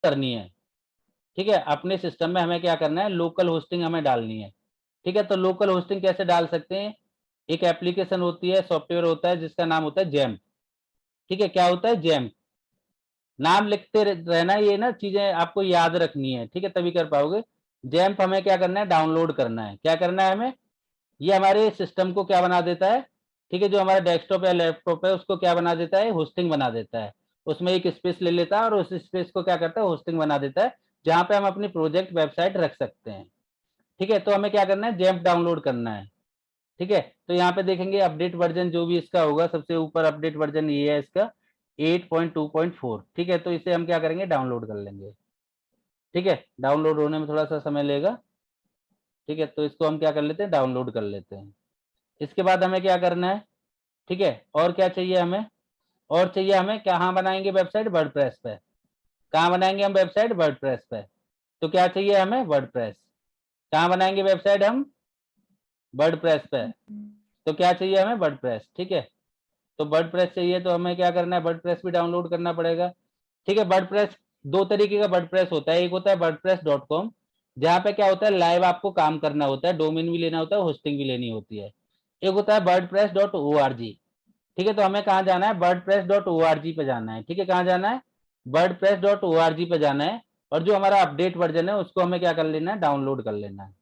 करनी है। ठीक है, अपने सिस्टम में हमें क्या करना है, लोकल होस्टिंग हमें डालनी है। ठीक है, तो लोकल होस्टिंग कैसे डाल सकते हैं, एक एप्लीकेशन होती है, सॉफ्टवेयर होता है जिसका नाम होता है जैम्प। ठीक है, क्या होता है जैम्प, नाम लिखते रहना, ये ना चीजें आपको याद रखनी है। ठीक है, तभी कर पाओगे। जैम्प हमें क्या करना है, डाउनलोड करना है। क्या करना है हमें, ये हमारे सिस्टम को क्या बना देता है, ठीक है, जो हमारा डेस्कटॉप या लैपटॉप है उसको क्या बना देता है, होस्टिंग बना देता है। उसमें एक स्पेस ले लेता है और उस स्पेस को क्या करता है, होस्टिंग बना देता है, जहां पे हम अपनी प्रोजेक्ट वेबसाइट रख सकते हैं। ठीक है, तो हमें क्या करना है, जैम्प डाउनलोड करना है। ठीक है, तो यहाँ पे देखेंगे अपडेट वर्जन जो भी इसका होगा, सबसे ऊपर अपडेट वर्जन ये है इसका 8.2.4। ठीक है, तो इसे हम क्या करेंगे, डाउनलोड कर लेंगे। ठीक है, डाउनलोड होने में थोड़ा सा समय लेगा। ठीक है, तो इसको हम क्या कर लेते हैं, डाउनलोड कर लेते हैं। इसके बाद हमें क्या करना है, ठीक है, और क्या चाहिए हमें, और चाहिए हमें, कहाँ बनाएंगे वेबसाइट, वर्डप्रेस पे। कहाँ बनाएंगे हम वेबसाइट, वर्डप्रेस पे। तो क्या चाहिए हमें, वर्डप्रेस। कहाँ बनाएंगे वेबसाइट हम, वर्डप्रेस पे। तो क्या चाहिए हमें, वर्डप्रेस। ठीक है, तो वर्डप्रेस चाहिए तो हमें क्या करना है, वर्डप्रेस भी डाउनलोड करना पड़ेगा। ठीक है, वर्डप्रेस दो तरीके का वर्डप्रेस होता है, एक होता है wordpress.com, जहाँ पे क्या होता है, लाइव आपको काम करना होता है, डोमेन भी लेना होता है, होस्टिंग भी लेनी होती है। एक होता है wordpress.org। ठीक है, तो हमें कहाँ जाना है, wordpress.org पे जाना है। ठीक है, कहाँ जाना है, wordpress.org पे जाना है, और जो हमारा अपडेट वर्जन है उसको हमें क्या कर लेना है, डाउनलोड कर लेना है।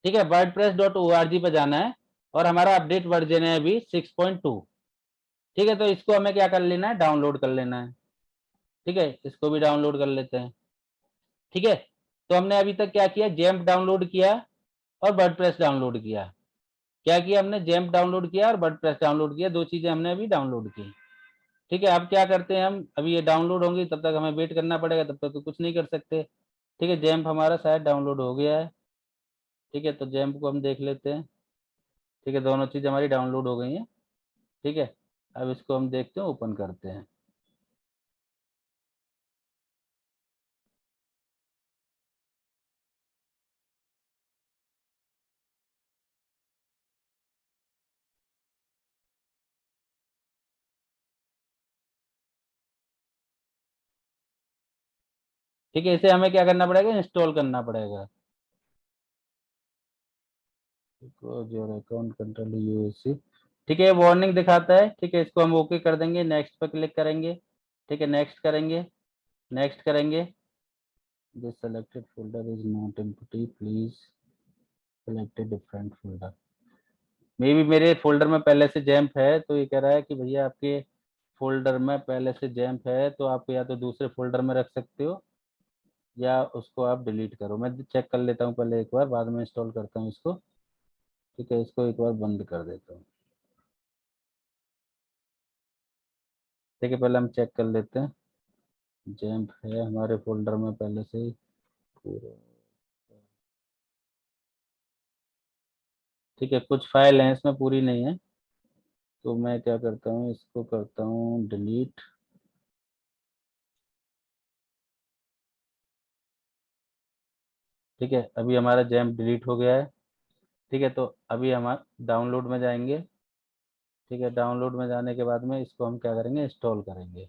ठीक है, wordpress.org पे जाना है, और हमारा अपडेट वर्जन है अभी 6.2। ठीक है, तो इसको हमें क्या कर लेना है, डाउनलोड कर लेना है। ठीक है, इसको भी डाउनलोड कर लेते हैं। ठीक है, तो हमने अभी तक क्या किया, जैम्प डाउनलोड किया और वर्डप्रेस डाउनलोड किया। क्या किया हमने, जैम्प डाउनलोड किया और वर्डप्रेस डाउनलोड किया, दो चीजें हमने अभी डाउनलोड की। ठीक है, अब क्या करते हैं हम, अभी ये डाउनलोड होंगी तब तक हमें वेट करना पड़ेगा, तब तक तो कुछ नहीं कर सकते। ठीक है, जैम्प हमारा शायद डाउनलोड हो गया है। ठीक है, तो जैम्प को हम देख लेते हैं। ठीक है, दोनों चीज़ हमारी डाउनलोड हो गई हैं। ठीक है, अब इसको हम देखते हैं, ओपन करते हैं। ठीक है, इसे हमें क्या करना पड़ेगा, इंस्टॉल करना पड़ेगा। Your account control USC. ठीक है, वार्निंग दिखाता है। ठीक है, इसको हम ओके कर देंगे, नेक्स्ट पर क्लिक करेंगे। ठीक है, नेक्स्ट करेंगे, नेक्स्ट करेंगे। This selected folder is not empty, please select a different folder. मे भी मेरे फोल्डर में पहले से जैम्प है, तो ये कह रहा है कि भैया आपके फोल्डर में पहले से जैम्प है, तो आप या तो दूसरे फोल्डर में रख सकते हो या उसको आप डिलीट करो। मैं चेक कर लेता हूँ पहले एक बार, बाद में इंस्टॉल करता हूँ इसको। ठीक है, इसको एक बार बंद कर देता हूँ। ठीक है, पहले हम चेक कर लेते हैं, जैम्प है हमारे फोल्डर में पहले से ही पूरा। ठीक है, कुछ फाइल हैं इसमें, पूरी नहीं है, तो मैं क्या करता हूँ, इसको करता हूँ डिलीट। ठीक है, अभी हमारा जैम्प डिलीट हो गया है। ठीक है, तो अभी हम डाउनलोड में जाएंगे। ठीक है, डाउनलोड में जाने के बाद में इसको हम क्या करेंगे, इंस्टॉल करेंगे।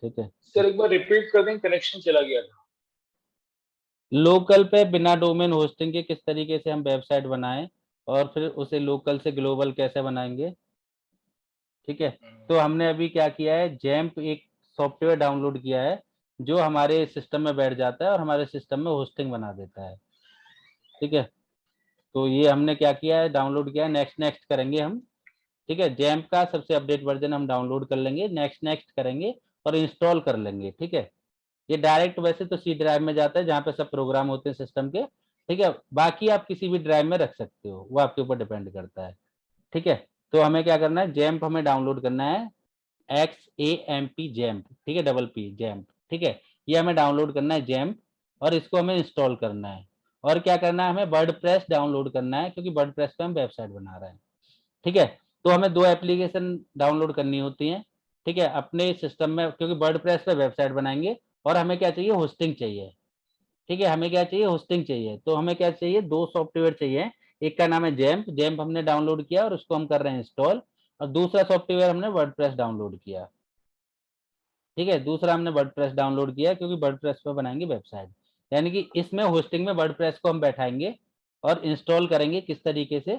ठीक है, सर एक बार रिपीट कर दें, कनेक्शन चला गया था। लोकल पे बिना डोमेन होस्टिंग के किस तरीके से हम वेबसाइट बनाएं, और फिर उसे लोकल से ग्लोबल कैसे बनाएंगे। ठीक है, तो हमने अभी क्या किया है, जैम्प एक सॉफ्टवेयर डाउनलोड किया है, जो हमारे सिस्टम में बैठ जाता है और हमारे सिस्टम में होस्टिंग बना देता है। ठीक है, तो ये हमने क्या किया है, डाउनलोड किया है, नेक्स्ट नेक्स्ट करेंगे हम। ठीक है, जैम्प का सबसे अपडेट वर्जन हम डाउनलोड कर लेंगे, नेक्स्ट नेक्स्ट करेंगे और इंस्टॉल कर लेंगे। ठीक है, ये डायरेक्ट वैसे तो सी ड्राइव में जाता है, जहाँ पे सब प्रोग्राम होते हैं सिस्टम के। ठीक है, बाकी आप किसी भी ड्राइव में रख सकते हो, वो आपके ऊपर डिपेंड करता है। ठीक है, तो हमें क्या करना है, जैम्प हमें डाउनलोड करना है, XAMP जैम्प। ठीक है, डबल पी जैम्प। ठीक है, ये हमें डाउनलोड करना है जैम्प, और इसको हमें इंस्टॉल करना है। और क्या करना है, हमें वर्डप्रेस डाउनलोड करना है, क्योंकि वर्डप्रेस पे हम वेबसाइट बना रहे हैं। ठीक है, तो हमें दो एप्लीकेशन डाउनलोड करनी होती हैं। ठीक है, अपने सिस्टम में, क्योंकि वर्डप्रेस पे वेबसाइट बनाएंगे, और हमें क्या चाहिए, होस्टिंग चाहिए। ठीक है, हमें क्या चाहिए, होस्टिंग चाहिए, तो हमें क्या चाहिए, दो सॉफ्टवेयर चाहिए। एक का नाम है जैम्प, जैम्प हमने डाउनलोड किया और उसको हम कर रहे हैं इंस्टॉल। और दूसरा सॉफ्टवेयर हमने वर्डप्रेस डाउनलोड किया। ठीक है। दूसरा हमने वर्डप्रेस डाउनलोड किया क्योंकि वर्डप्रेस पर बनाएंगे वेबसाइट, यानी कि इसमें होस्टिंग में वर्डप्रेस को हम बैठाएंगे और इंस्टॉल करेंगे किस तरीके से,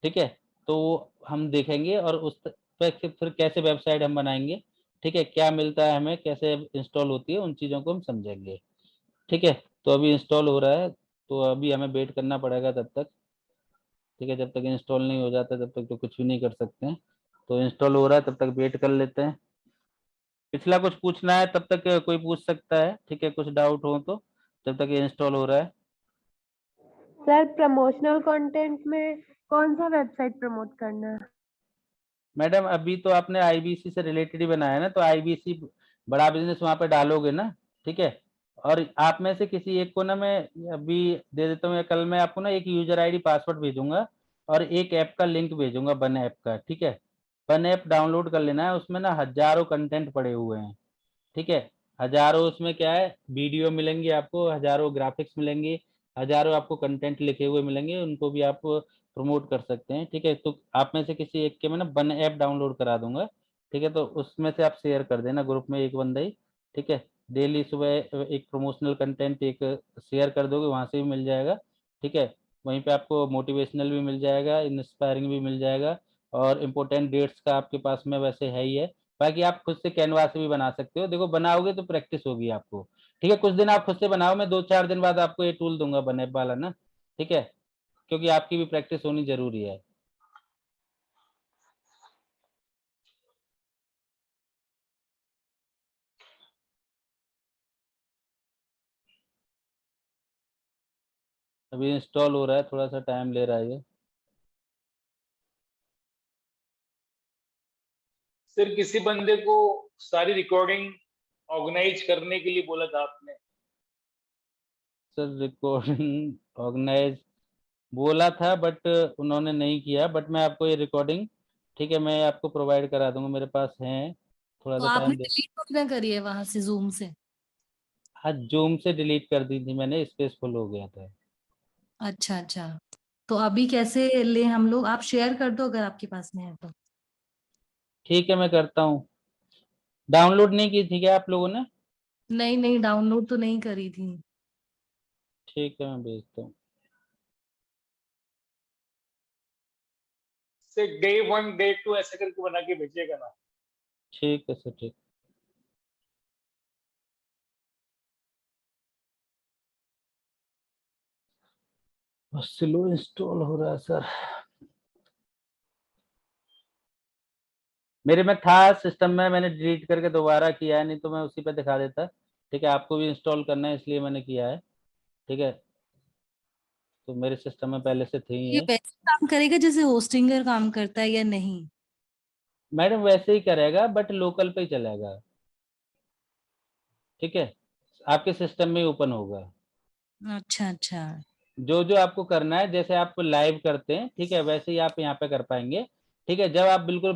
ठीक है, तो हम देखेंगे और उस पे फिर कैसे वेबसाइट हम बनाएंगे, ठीक है, क्या मिलता है हमें, कैसे इंस्टॉल होती है, उन चीज़ों को हम समझेंगे, ठीक है। तो अभी इंस्टॉल हो रहा है, तो अभी हमें वेट करना पड़ेगा तब तक, ठीक है। जब तक इंस्टॉल नहीं हो जाता तब तक तो कुछ भी नहीं कर सकते हैं। तो इंस्टॉल हो रहा है, तब तक वेट कर लेते हैं। पिछला कुछ पूछना है तब तक कोई पूछ सकता है, ठीक है, कुछ डाउट हो तो, जब तक ये इंस्टॉल हो रहा है। सर प्रमोशनल कंटेंट में कौन सा वेबसाइट प्रमोट करना है? मैडम अभी तो आपने आईबीसी से रिलेटेड ही बनाया है ना, तो आईबीसी बड़ा बिजनेस वहां पे डालोगे ना, ठीक है। और आप में से किसी एक को ना मैं अभी दे देता हूँ, या कल मैं आपको ना एक यूजर आईडी पासवर्ड भेजूंगा और एक ऐप का लिंक भेजूंगा, वन ऐप का, ठीक है। वन ऐप डाउनलोड कर लेना है, उसमें ना हजारों कंटेंट पड़े हुए हैं, ठीक है। हजारों उसमें क्या है, वीडियो मिलेंगे आपको, हजारों ग्राफिक्स मिलेंगे, हजारों आपको कंटेंट लिखे हुए मिलेंगे, उनको भी आप प्रमोट कर सकते हैं, ठीक है। तो आप में से किसी एक के मैं ना वन ऐप डाउनलोड करा दूंगा, ठीक है। तो उसमें से आप शेयर कर देना ग्रुप में, एक बंदा ही, ठीक है। डेली सुबह एक प्रमोशनल कंटेंट एक शेयर कर दोगे, वहां से भी मिल जाएगा, ठीक है। वहीं पे आपको मोटिवेशनल भी मिल जाएगा, इंस्पायरिंग भी मिल जाएगा, और इम्पोर्टेंट डेट्स का आपके पास में वैसे है ही है। बाकी आप खुद से कैनवा से भी बना सकते हो, देखो बनाओगे तो प्रैक्टिस होगी आपको, ठीक है। कुछ दिन आप खुद से बनाओ, मैं 2-4 दिन बाद आपको ये टूल दूंगा बनएप वाला ना, ठीक है, क्योंकि आपकी भी प्रैक्टिस होनी जरूरी है। अभी इंस्टॉल हो रहा है, थोड़ा सा टाइम ले रहा है ये। सर किसी बंदे को सारी रिकॉर्डिंग ऑर्गेनाइज करने के लिए बोला था आपने। सर रिकॉर्डिंग ऑर्गेनाइज बोला था, बट उन्होंने नहीं किया, बट मैं आपको ये रिकॉर्डिंग, ठीक है, मैं आपको प्रोवाइड करा दूंगा, मेरे पास है, थोड़ा तो सा आपने टाइम दे। डिलीट तो ना करी है वहां से, जूम से? हाँ, जूम से डिलीट कर दी थी मैंने, स्पेस फुल हो गया था। अच्छा अच्छा। तो अभी कैसे ले हम लोग? आप शेयर कर दो अगर आपके पास में है तो। ठीक है, मैं करता हूँ। डाउनलोड नहीं की थी क्या आप लोगों ने? नहीं नहीं, डाउनलोड तो नहीं करी थी। ठीक है, मैं भेजता हूँ। सर डे 1 डे 2 ऐसे करके बना के भेजिएगा ना। ठीक है सर, ठीक। स्लो इंस्टॉल हो रहा है सर, मेरे में था सिस्टम में, मैंने डिलीट करके दोबारा किया है, नहीं तो मैं उसी पे दिखा देता, ठीक है। आपको भी इंस्टॉल करना है इसलिए मैंने किया है, ठीक है। तो मेरे सिस्टम में पहले से थी ये ये। वैसे काम करेगा जैसे होस्टिंगर काम करता है या नहीं? मैडम वैसे ही करेगा, बट लोकल पे ही चलेगा, ठीक है। आपके सिस्टम में ही ओपन होगा। अच्छा अच्छा। जो जो आपको करना है, जैसे आप लाइव करते हैं, ठीक है, वैसे ही आप यहाँ पे कर पाएंगे, ठीक है। जब आप बिल्कुल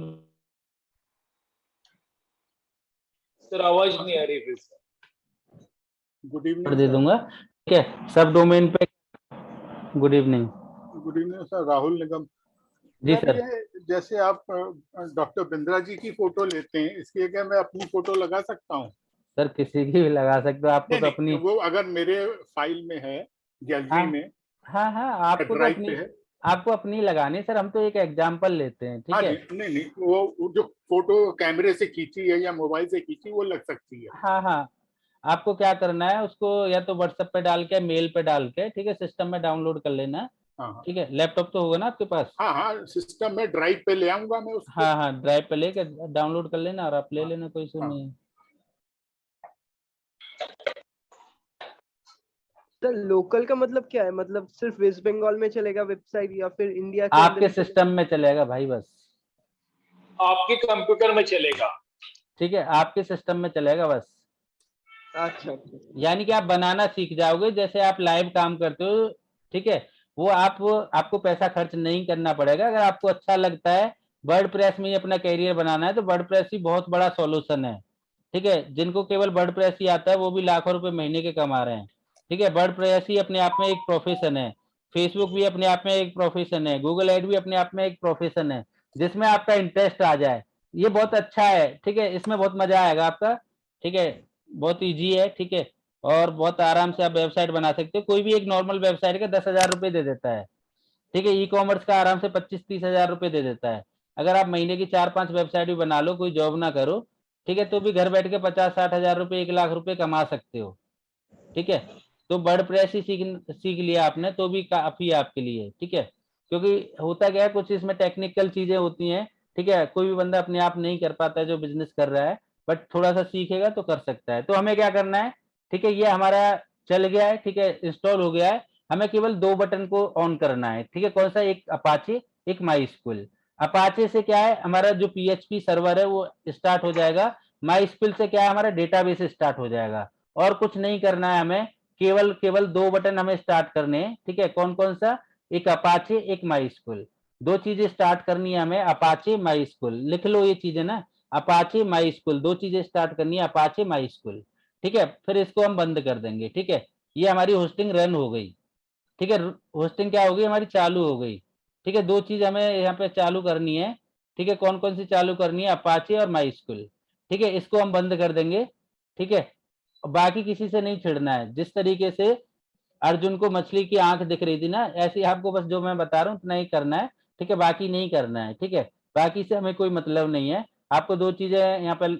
सर आवाज नहीं आ रही फिर से। गुड दे इवनिंग सर। दूंगा, ठीक है, सब डोमेन पे। Good evening. Good evening sir, Rahul Nigam. जी सर सर। ये जैसे आप डॉक्टर बिंद्रा जी की फोटो लेते हैं, इसके क्या मैं अपनी फोटो लगा सकता हूँ? सर किसी की भी लगा सकते हो, आपको नहीं तो नहीं, अपनी। वो अगर मेरे फाइल में है, गैलरी हाँ में, हाँ हाँ, आपको तो ड्राइव पे अपनी, है। आपको अपनी लगानी सर, हम तो एक एग्जाम्पल लेते हैं, हाँ ठीक है। जी, नहीं नहीं, वो जो फोटो कैमरे से खींची है या मोबाइल से खींची, वो लग सकती है। हाँ हाँ, आपको क्या करना है, उसको या तो व्हाट्सएप पे डाल के, मेल पे डाल के, ठीक है, सिस्टम में डाउनलोड कर लेना है, हाँ हाँ ठीक है। लैपटॉप तो होगा ना आपके पास? हाँ हाँ, सिस्टम में ड्राइव पे ले आऊंगा मैं उसको। हाँ हाँ, ड्राइव पे लेके डाउनलोड कर लेना और आप ले हाँ लेना, कोई इशू हाँ। नहीं है। सर लोकल का मतलब क्या है? मतलब सिर्फ वेस्ट बंगाल में चलेगा वेबसाइट या फिर इंडिया के अंदर आपके ही चलेगा? सिस्टम में चलेगा भाई, बस, आपके कंप्यूटर में चलेगा। ठीक है, आपके सिस्टम में चलेगा बस। अच्छा अच्छा। यानी कि आप बनाना सीख जाओगे, जैसे आप लाइव काम करते हो, ठीक है, वो आपको पैसा खर्च नहीं करना पड़ेगा। अगर आपको अच्छा लगता है वर्डप्रेस में ही अपना कैरियर बनाना है, तो वर्डप्रेस ही बहुत बड़ा सॉल्यूशन है, ठीक है। जिनको केवल वर्डप्रेस ही आता है वो भी लाखों रुपए महीने के कमा रहे हैं, ठीक है। वर्डप्रेस ही अपने आप में एक प्रोफेशन है, फेसबुक भी अपने आप में एक प्रोफेशन है, गूगल एड भी अपने आप में एक प्रोफेशन है, जिसमें आपका इंटरेस्ट आ जाए, ये बहुत अच्छा है, ठीक है, इसमें बहुत मजा आएगा आपका, ठीक है, बहुत इजी है, ठीक है, और बहुत आराम से आप वेबसाइट बना सकते हो। कोई भी एक नॉर्मल वेबसाइट का 10,000 रुपये दे देता है, ठीक है, ई कॉमर्स का आराम से 25-30 हजार रुपये दे देता है। अगर आप महीने की 4-5 वेबसाइट भी बना लो, कोई जॉब ना करो, ठीक है, तो भी घर बैठ के 50-60 हजार रुपये, 1 लाख रुपए कमा सकते हो, ठीक है। तो वर्डप्रेस ही सीख लिया आपने तो भी काफी है आपके लिए, ठीक है, क्योंकि होता क्या है, कुछ इसमें टेक्निकल चीजें होती हैं, ठीक है, कोई भी बंदा अपने आप नहीं कर पाता है जो बिजनेस कर रहा है, बट थोड़ा सा सीखेगा तो कर सकता है। तो हमें क्या करना है, ठीक है, ये हमारा चल गया है, ठीक है, इंस्टॉल हो गया है। हमें केवल 2 बटन को ऑन करना है, ठीक है, कौन सा, एक अपाचे, एक माई स्कूल। अपाचे से क्या है, हमारा जो पीएचपी सर्वर है वो स्टार्ट हो जाएगा। माई स्कूल से क्या है, हमारा डेटाबेस स्टार्ट हो जाएगा। और कुछ नहीं करना है हमें, केवल केवल 2 बटन हमें स्टार्ट करने हैं, ठीक है, कौन कौन सा, एक अपाचे, एक माई स्कूल। 2 चीजें स्टार्ट करनी है हमें, अपाचे, माई स्कूल, लिख लो ये चीजें ना, अपाचे, माई स्कूल, 2 चीजें स्टार्ट करनी है, अपाचे, माई स्कूल, ठीक है। फिर इसको हम बंद कर देंगे, ठीक है, ये हमारी होस्टिंग रन हो गई, ठीक है, होस्टिंग क्या हो गई हमारी, चालू हो गई, ठीक है। 2 चीज हमें यहाँ पे चालू करनी है, ठीक है, कौन कौन सी चालू करनी है, अपाचे और माई स्कूल, ठीक है, इसको हम बंद कर देंगे, ठीक है। बाकी किसी से नहीं छिड़ना है। जिस तरीके से अर्जुन को मछली की आंख दिख रही थी ना, ऐसे ही आपको बस जो मैं बता रहा हूँ उतना ही करना है, ठीक है, बाकी नहीं करना है, ठीक है, बाकी से हमें कोई मतलब नहीं है। आपको 2 चीजें यहाँ पर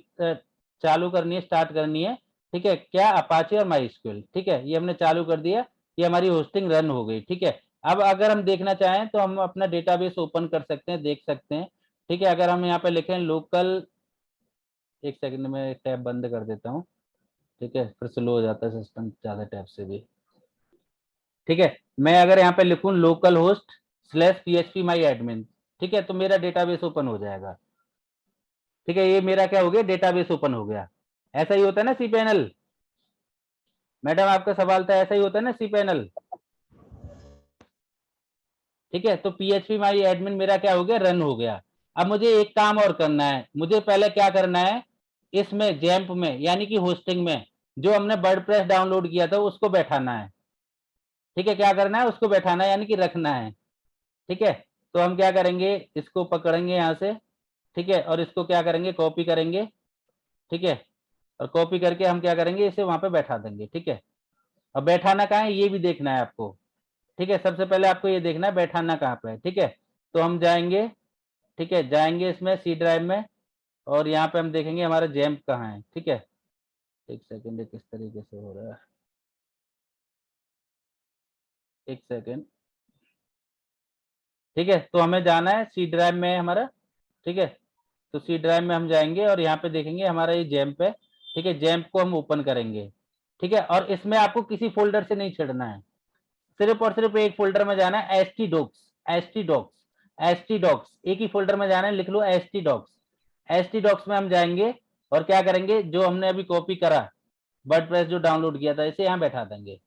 चालू करनी है, स्टार्ट करनी है, ठीक है, क्या, अपाचे और माई स्कूल, ठीक है, ये हमने चालू कर दिया, ये हमारी होस्टिंग रन हो गई, ठीक है। अब अगर हम देखना चाहें तो हम अपना डेटाबेस ओपन कर सकते हैं, देख सकते हैं, ठीक है। अगर हम यहाँ पे लिखें लोकल, एक सेकंड में टैब बंद कर देता हूँ, ठीक है, फिर स्लो हो जाता है सिस्टम ज्यादा टैब से भी, ठीक है। मैं अगर यहाँ पे लिखूं लोकल होस्ट /php माई एडमिन, ठीक है, तो मेरा डेटाबेस ओपन हो जाएगा, ठीक है, ये मेरा क्या हो गया, डेटाबेस ओपन हो गया। ऐसा ही होता है ना cPanel, मैडम आपका सवाल था, ऐसा ही होता है ना cPanel, ठीक है। तो php माई एडमिन मेरा क्या हो गया, रन हो गया। अब मुझे एक काम और करना है, मुझे पहले क्या करना है, इसमें जैम्प में यानी कि होस्टिंग में जो हमने वर्डप्रेस डाउनलोड किया था उसको बैठाना है, ठीक है, क्या करना है, उसको बैठाना है यानी कि रखना है, ठीक है। तो हम क्या करेंगे, इसको पकड़ेंगे यहाँ से, ठीक है, और इसको क्या करेंगे, कॉपी करेंगे, ठीक है, और कॉपी करके हम क्या करेंगे, इसे वहां पे बैठा देंगे, ठीक है। अब बैठाना कहाँ है ये भी देखना है आपको, ठीक है, सबसे पहले आपको ये देखना है बैठाना कहाँ पे है, ठीक है। तो हम जाएंगे, ठीक है, जाएंगे इसमें सी ड्राइव में, और यहाँ पे हम देखेंगे हमारा जैम्प कहाँ है, ठीक है। एक सेकेंड, किस तरीके से हो रहा है, एक सेकेंड, ठीक है। तो हमें जाना है सी ड्राइव में हमारा, ठीक है, तो सी ड्राइव में हम जाएंगे और यहाँ पे देखेंगे हमारा ये जैम्प है, ठीक है, जैम्प को हम ओपन करेंगे, ठीक है। और इसमें आपको किसी फोल्डर से नहीं छेड़ना है, सिर्फ और सिर्फ एक फोल्डर में जाना है, htdocs, एक ही फोल्डर में जाना है, लिख लो htdocs में हम जाएंगे और क्या करेंगे, जो हमने अभी कॉपी करा वर्डप्रेस जो डाउनलोड किया था इसे यहाँ बैठा देंगे,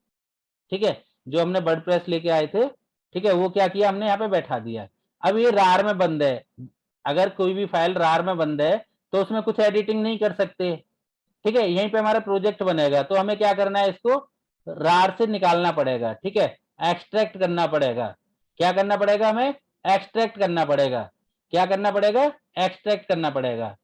ठीक है, जो हमने वर्डप्रेस लेके आए थे, ठीक है, वो क्या किया हमने यहाँ पे बैठा दिया। अब ये रार में बंद है, अगर कोई भी फाइल रार में बंद है तो उसमें कुछ एडिटिंग नहीं कर सकते, ठीक है, यहीं पे हमारा प्रोजेक्ट बनेगा। तो हमें क्या करना है, इसको रार से निकालना पड़ेगा, ठीक है, एक्सट्रैक्ट करना पड़ेगा। क्या करना पड़ेगा, हमें एक्सट्रैक्ट करना पड़ेगा। क्या करना पड़ेगा, एक्सट्रैक्ट करना पड़ेगा,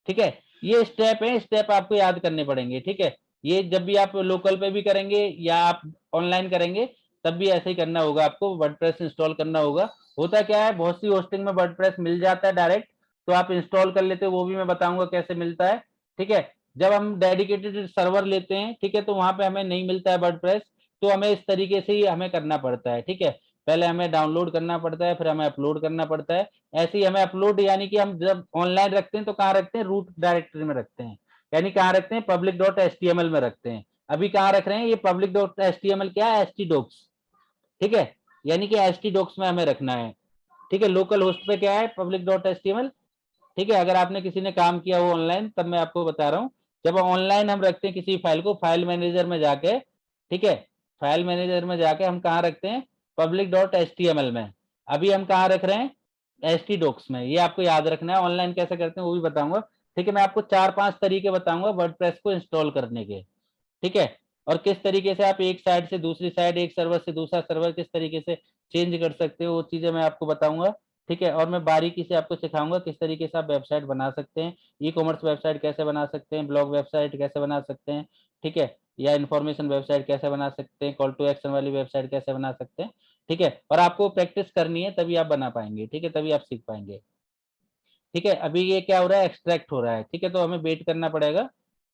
ठीक है। ये स्टेप है, स्टेप आपको याद करने पड़ेंगे, ठीक है। ये जब भी आप लोकल पे भी करेंगे या आप ऑनलाइन करेंगे तब भी ऐसे ही करना होगा, आपको वर्डप्रेस इंस्टॉल करना होगा। होता क्या है, बहुत सी होस्टिंग में वर्डप्रेस मिल जाता है डायरेक्ट, तो आप इंस्टॉल कर लेते हो, वो भी मैं बताऊंगा कैसे मिलता है, ठीक है। जब हम डेडिकेटेड सर्वर लेते हैं, ठीक है, तो वहां पे हमें नहीं मिलता है वर्डप्रेस, तो हमें इस तरीके से ही हमें करना पड़ता है, ठीक है। पहले हमें डाउनलोड करना पड़ता है, फिर हमें अपलोड करना पड़ता है। ऐसे ही हमें अपलोड यानी कि हम जब ऑनलाइन रखते हैं तो कहाँ रखते हैं, रूट डायरेक्टरी में रखते हैं, यानी कहाँ रखते हैं, public.html में रखते हैं। अभी कहाँ रख रहे हैं, ये public.html क्या है, htdocs, ठीक है, यानी कि htdocs में हमें रखना है, ठीक है। लोकल होस्ट पे क्या है, public.html, ठीक है। अगर आपने किसी ने काम किया हो ऑनलाइन तब मैं आपको बता रहा हूँ, जब ऑनलाइन हम रखते हैं किसी फाइल को, फाइल मैनेजर में जाके, ठीक है, फाइल मैनेजर में जाके हम कहाँ रखते हैं, public.html में। अभी हम कहाँ रख रहे हैं, htdocs में। ये आपको याद रखना है, ऑनलाइन कैसे करते हैं वो भी बताऊंगा, ठीक है। मैं आपको 4-5 तरीके बताऊंगा वर्डप्रेस को इंस्टॉल करने के, ठीक है, और किस तरीके से आप एक साइड से दूसरी साइड, एक सर्वर से दूसरा सर्वर किस तरीके से चेंज कर सकते हो, वो चीजें मैं आपको बताऊंगा, ठीक है, और मैं बारीकी से आपको सिखाऊंगा किस तरीके से आप वेबसाइट बना सकते हैं, ई कॉमर्स वेबसाइट कैसे बना सकते हैं, ब्लॉग वेबसाइट कैसे बना सकते हैं, ठीक है, या इन्फॉर्मेशन वेबसाइट कैसे बना सकते हैं, कॉल टू एक्शन वाली वेबसाइट कैसे बना सकते हैं, ठीक है। और आपको प्रैक्टिस करनी है तभी आप बना पाएंगे, ठीक है, तभी आप सीख पाएंगे, ठीक है। अभी ये क्या हो रहा है, एक्सट्रैक्ट हो रहा है, ठीक है, तो हमें वेट करना पड़ेगा,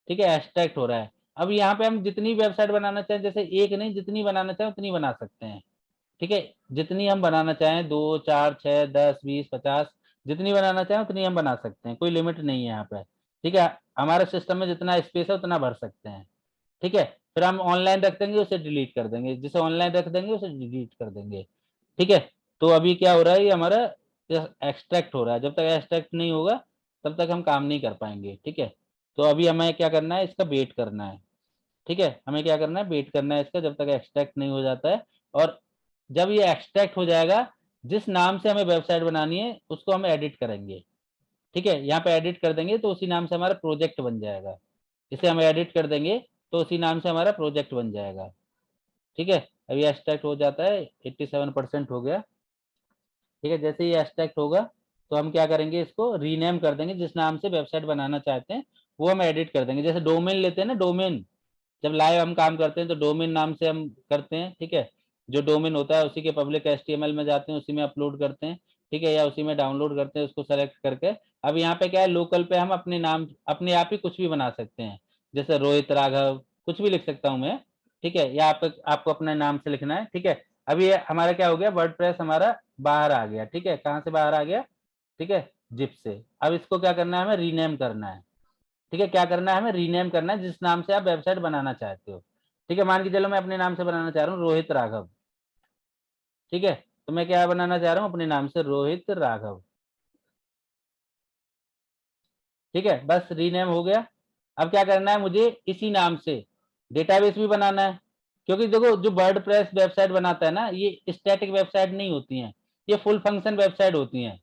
ठीक है, एक्सट्रैक्ट हो रहा है। अब यहाँ पे हम जितनी वेबसाइट बनाना चाहें, जैसे एक नहीं, जितनी बनाना चाहें उतनी बना सकते हैं, ठीक है, जितनी हम बनाना चाहें, 2 4 6 10 20 50, जितनी बनाना चाहें उतनी हम बना सकते हैं, कोई लिमिट नहीं है यहाँ पे, ठीक है। हमारे सिस्टम में जितना स्पेस है उतना भर सकते हैं, ठीक है। फिर हम ऑनलाइन रख देंगे, उसे डिलीट कर देंगे, जिसे ऑनलाइन रख देंगे उसे डिलीट कर देंगे, ठीक है। तो अभी क्या हो रहा है, ये हमारा एक्सट्रैक्ट हो रहा है, जब तक एक्सट्रैक्ट नहीं होगा तब तक हम काम नहीं कर पाएंगे, ठीक है। तो अभी हमें क्या करना है, इसका वेट करना है, ठीक है, हमें क्या करना है, वेट करना है इसका, जब तक एक्सट्रैक्ट नहीं हो जाता है। और जब ये एक्सट्रैक्ट हो जाएगा, जिस नाम से हमें वेबसाइट बनानी है उसको हम एडिट करेंगे, ठीक है, यहाँ पे एडिट कर देंगे तो उसी नाम से हमारा प्रोजेक्ट बन जाएगा, इसे हम एडिट कर देंगे तो उसी नाम से हमारा प्रोजेक्ट बन जाएगा, ठीक है। अभी एक्सट्रैक्ट हो जाता है, 87% हो गया, ठीक है। जैसे ही एक्सट्रैक्ट होगा तो हम क्या करेंगे, इसको रीनेम कर देंगे, जिस नाम से वेबसाइट बनाना चाहते हैं वो हम एडिट कर देंगे। जैसे डोमेन लेते हैं ना, डोमेन जब लाइव हम काम करते हैं तो डोमेन नाम से हम करते हैं, ठीक है, जो डोमेन होता है उसी के पब्लिक HTML में जाते हैं, उसी में अपलोड करते हैं, ठीक है, या उसी में डाउनलोड करते हैं उसको सेलेक्ट करके। अब यहाँ पे क्या है, लोकल पे हम अपने नाम अपने आप ही कुछ भी बना सकते हैं, जैसे रोहित राघव कुछ भी लिख सकता हूँ मैं, ठीक है, या आपको अपने नाम से लिखना है, ठीक है। अभी ये हमारा क्या हो गया, वर्डप्रेस हमारा बाहर आ गया, ठीक है, कहाँ से बाहर आ गया, ठीक है, जिप से। अब इसको क्या करना है, हमें रीनेम करना है, ठीक है, क्या करना है, हमें रीनेम करना है जिस नाम से आप वेबसाइट बनाना चाहते हो, ठीक है। मान के चलो मैं अपने नाम से बनाना चाह रहा हूँ रोहित राघव, ठीक है, तो मैं क्या बनाना चाह रहा हूँ, अपने नाम से रोहित राघव, ठीक है, बस रीनेम हो गया। अब क्या करना है, मुझे इसी नाम से डेटाबेस भी बनाना है, क्योंकि देखो जो वर्डप्रेस वेबसाइट बनाता है ना, ये स्टैटिक वेबसाइट नहीं होती हैं, ये फुल फंक्शन वेबसाइट होती हैं,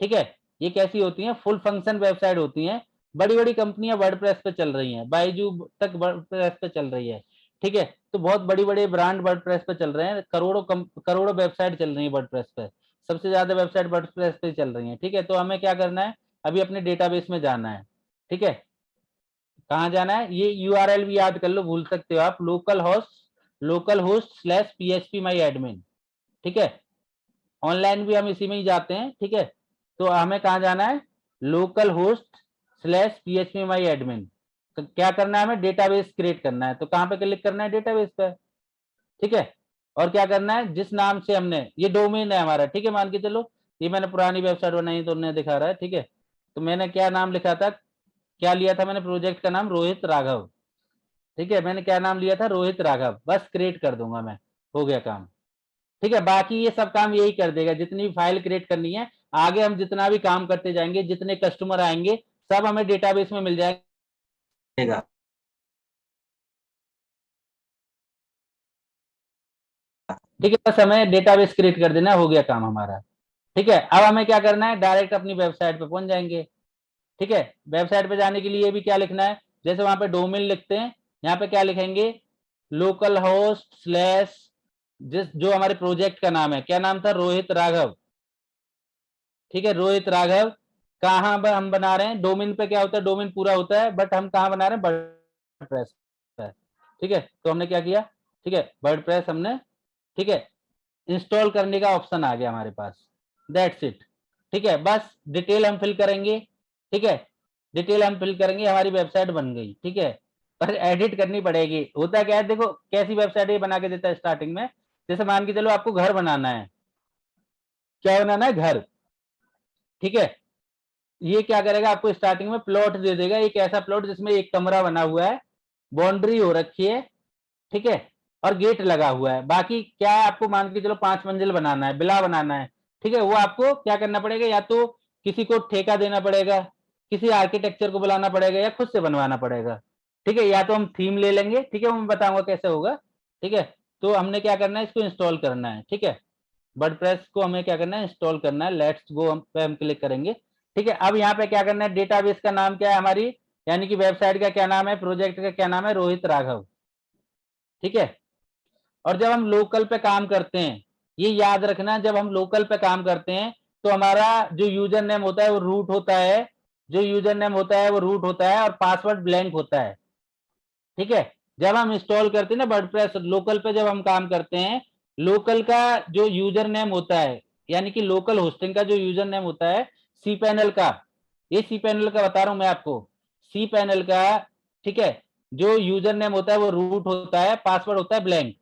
ठीक है। ये कैसी होती हैं, फुल फंक्शन वेबसाइट होती हैं। बड़ी बड़ी कंपनियां वर्डप्रेस पे चल रही हैं, बायजू तक वर्डप्रेस पे चल रही है, ठीक है। तो बहुत बड़ी बड़े ब्रांड वर्डप्रेस पे चल रहे हैं, करोड़ों वेबसाइट चल रही है वर्डप्रेस पे, सबसे ज्यादा वेबसाइट वर्डप्रेस पे चल रही है, ठीक है। तो हमें क्या करना है, अभी अपने डेटाबेस में जाना है, ठीक है। कहाँ जाना है, ये URL भी याद कर लो, भूल सकते हो आप, local host /php my admin, ठीक है। ऑनलाइन भी हम इसी में ही जाते हैं, ठीक है। तो हमें कहाँ जाना है, local host /php my admin। तो क्या करना है, हमें डेटाबेस क्रिएट करना है, तो कहाँ पे क्लिक करना है, डेटाबेस पे, ठीक है। और क्या करना है, जिस नाम से हमने, ये डोमेन है हमारा, ठीक है, मान के चलो ये मैंने पुरानी वेबसाइट बनाई तो उन्हें दिखा रहा है, ठीक है। तो मैंने क्या नाम लिखा था, क्या लिया था मैंने, प्रोजेक्ट का नाम रोहित राघव, ठीक है, मैंने क्या नाम लिया था, रोहित राघव, बस क्रिएट कर दूंगा मैं, हो गया काम, ठीक है। बाकी ये सब काम यही कर देगा, जितनी फाइल क्रिएट करनी है, आगे हम जितना भी काम करते जाएंगे, जितने कस्टमर आएंगे सब हमें डेटाबेस में मिल जाएगा, ठीक है। बस हमें डेटाबेस क्रिएट कर देना, हो गया काम हमारा, ठीक है। अब हमें क्या करना है, डायरेक्ट अपनी वेबसाइट पे पहुंच जाएंगे, ठीक है। वेबसाइट पे जाने के लिए भी क्या लिखना है, जैसे वहां पे डोमेन लिखते हैं, यहाँ पे क्या लिखेंगे, लोकल होस्ट स्लैश जो हमारे प्रोजेक्ट का नाम है, क्या नाम था, रोहित राघव, ठीक है, रोहित राघव। कहाँ पर हम बना रहे हैं, डोमेन पे क्या होता है, डोमेन पूरा होता है, बट हम कहाँ बना रहे हैं, वर्डप्रेस पे, ठीक है। तो हमने क्या किया, ठीक है, वर्डप्रेस हमने, ठीक है, इंस्टॉल करने का ऑप्शन आ गया हमारे पास, दैट्स इट, ठीक है। बस डिटेल हम फिल करेंगे, ठीक है, डिटेल हम फिल करेंगे, हमारी वेबसाइट बन गई, ठीक है। पर एडिट करनी पड़ेगी, होता क्या है, देखो कैसी वेबसाइट ये बना के देता है स्टार्टिंग में, जैसे मान के चलो आपको घर बनाना है, क्या बनाना है, घर, ठीक है। ये क्या करेगा, आपको स्टार्टिंग में प्लॉट दे देगा, एक ऐसा प्लॉट जिसमें एक कमरा बना हुआ है, बाउंड्री हो रखी है, ठीक है, और गेट लगा हुआ है। बाकी क्या है, आपको मान के चलो 5 मंजिल बनाना है, बिला बनाना है, ठीक है। वो आपको क्या करना पड़ेगा, या तो किसी को ठेका देना पड़ेगा, किसी आर्किटेक्चर को बुलाना पड़ेगा, या खुद से बनवाना पड़ेगा, ठीक है। या तो हम थीम ले लेंगे, ठीक है, मैं बताऊंगा कैसे होगा, ठीक है। तो हमने क्या करना है, इसको इंस्टॉल करना है, ठीक है, वर्डप्रेस को हमें क्या करना है, इंस्टॉल करना है, लेट्स गो पे हम क्लिक करेंगे, ठीक है। अब यहाँ पे क्या करना है, डेटाबेस का नाम क्या है हमारी, यानी कि वेबसाइट का क्या नाम है, प्रोजेक्ट का क्या नाम है, रोहित राघव, ठीक है। और जब हम लोकल पे काम करते हैं, ये याद रखना, जब हम लोकल पे काम करते हैं तो हमारा जो यूजर नेम होता है वो रूट होता है, जो यूजर नेम होता है वो रूट होता है और पासवर्ड ब्लैंक होता है। ठीक है, जब हम इंस्टॉल करते हैं ना वर्डप्रेस लोकल पे, जब हम काम करते हैं, लोकल का जो यूजर नेम होता है, यानी कि लोकल होस्टिंग का जो यूजर नेम होता है सी पैनल का, ये सी पैनल का बता रहा हूं मैं आपको, सी पैनल का, ठीक है, जो यूजर नेम होता है वो रूट होता है, पासवर्ड होता है ब्लैंक।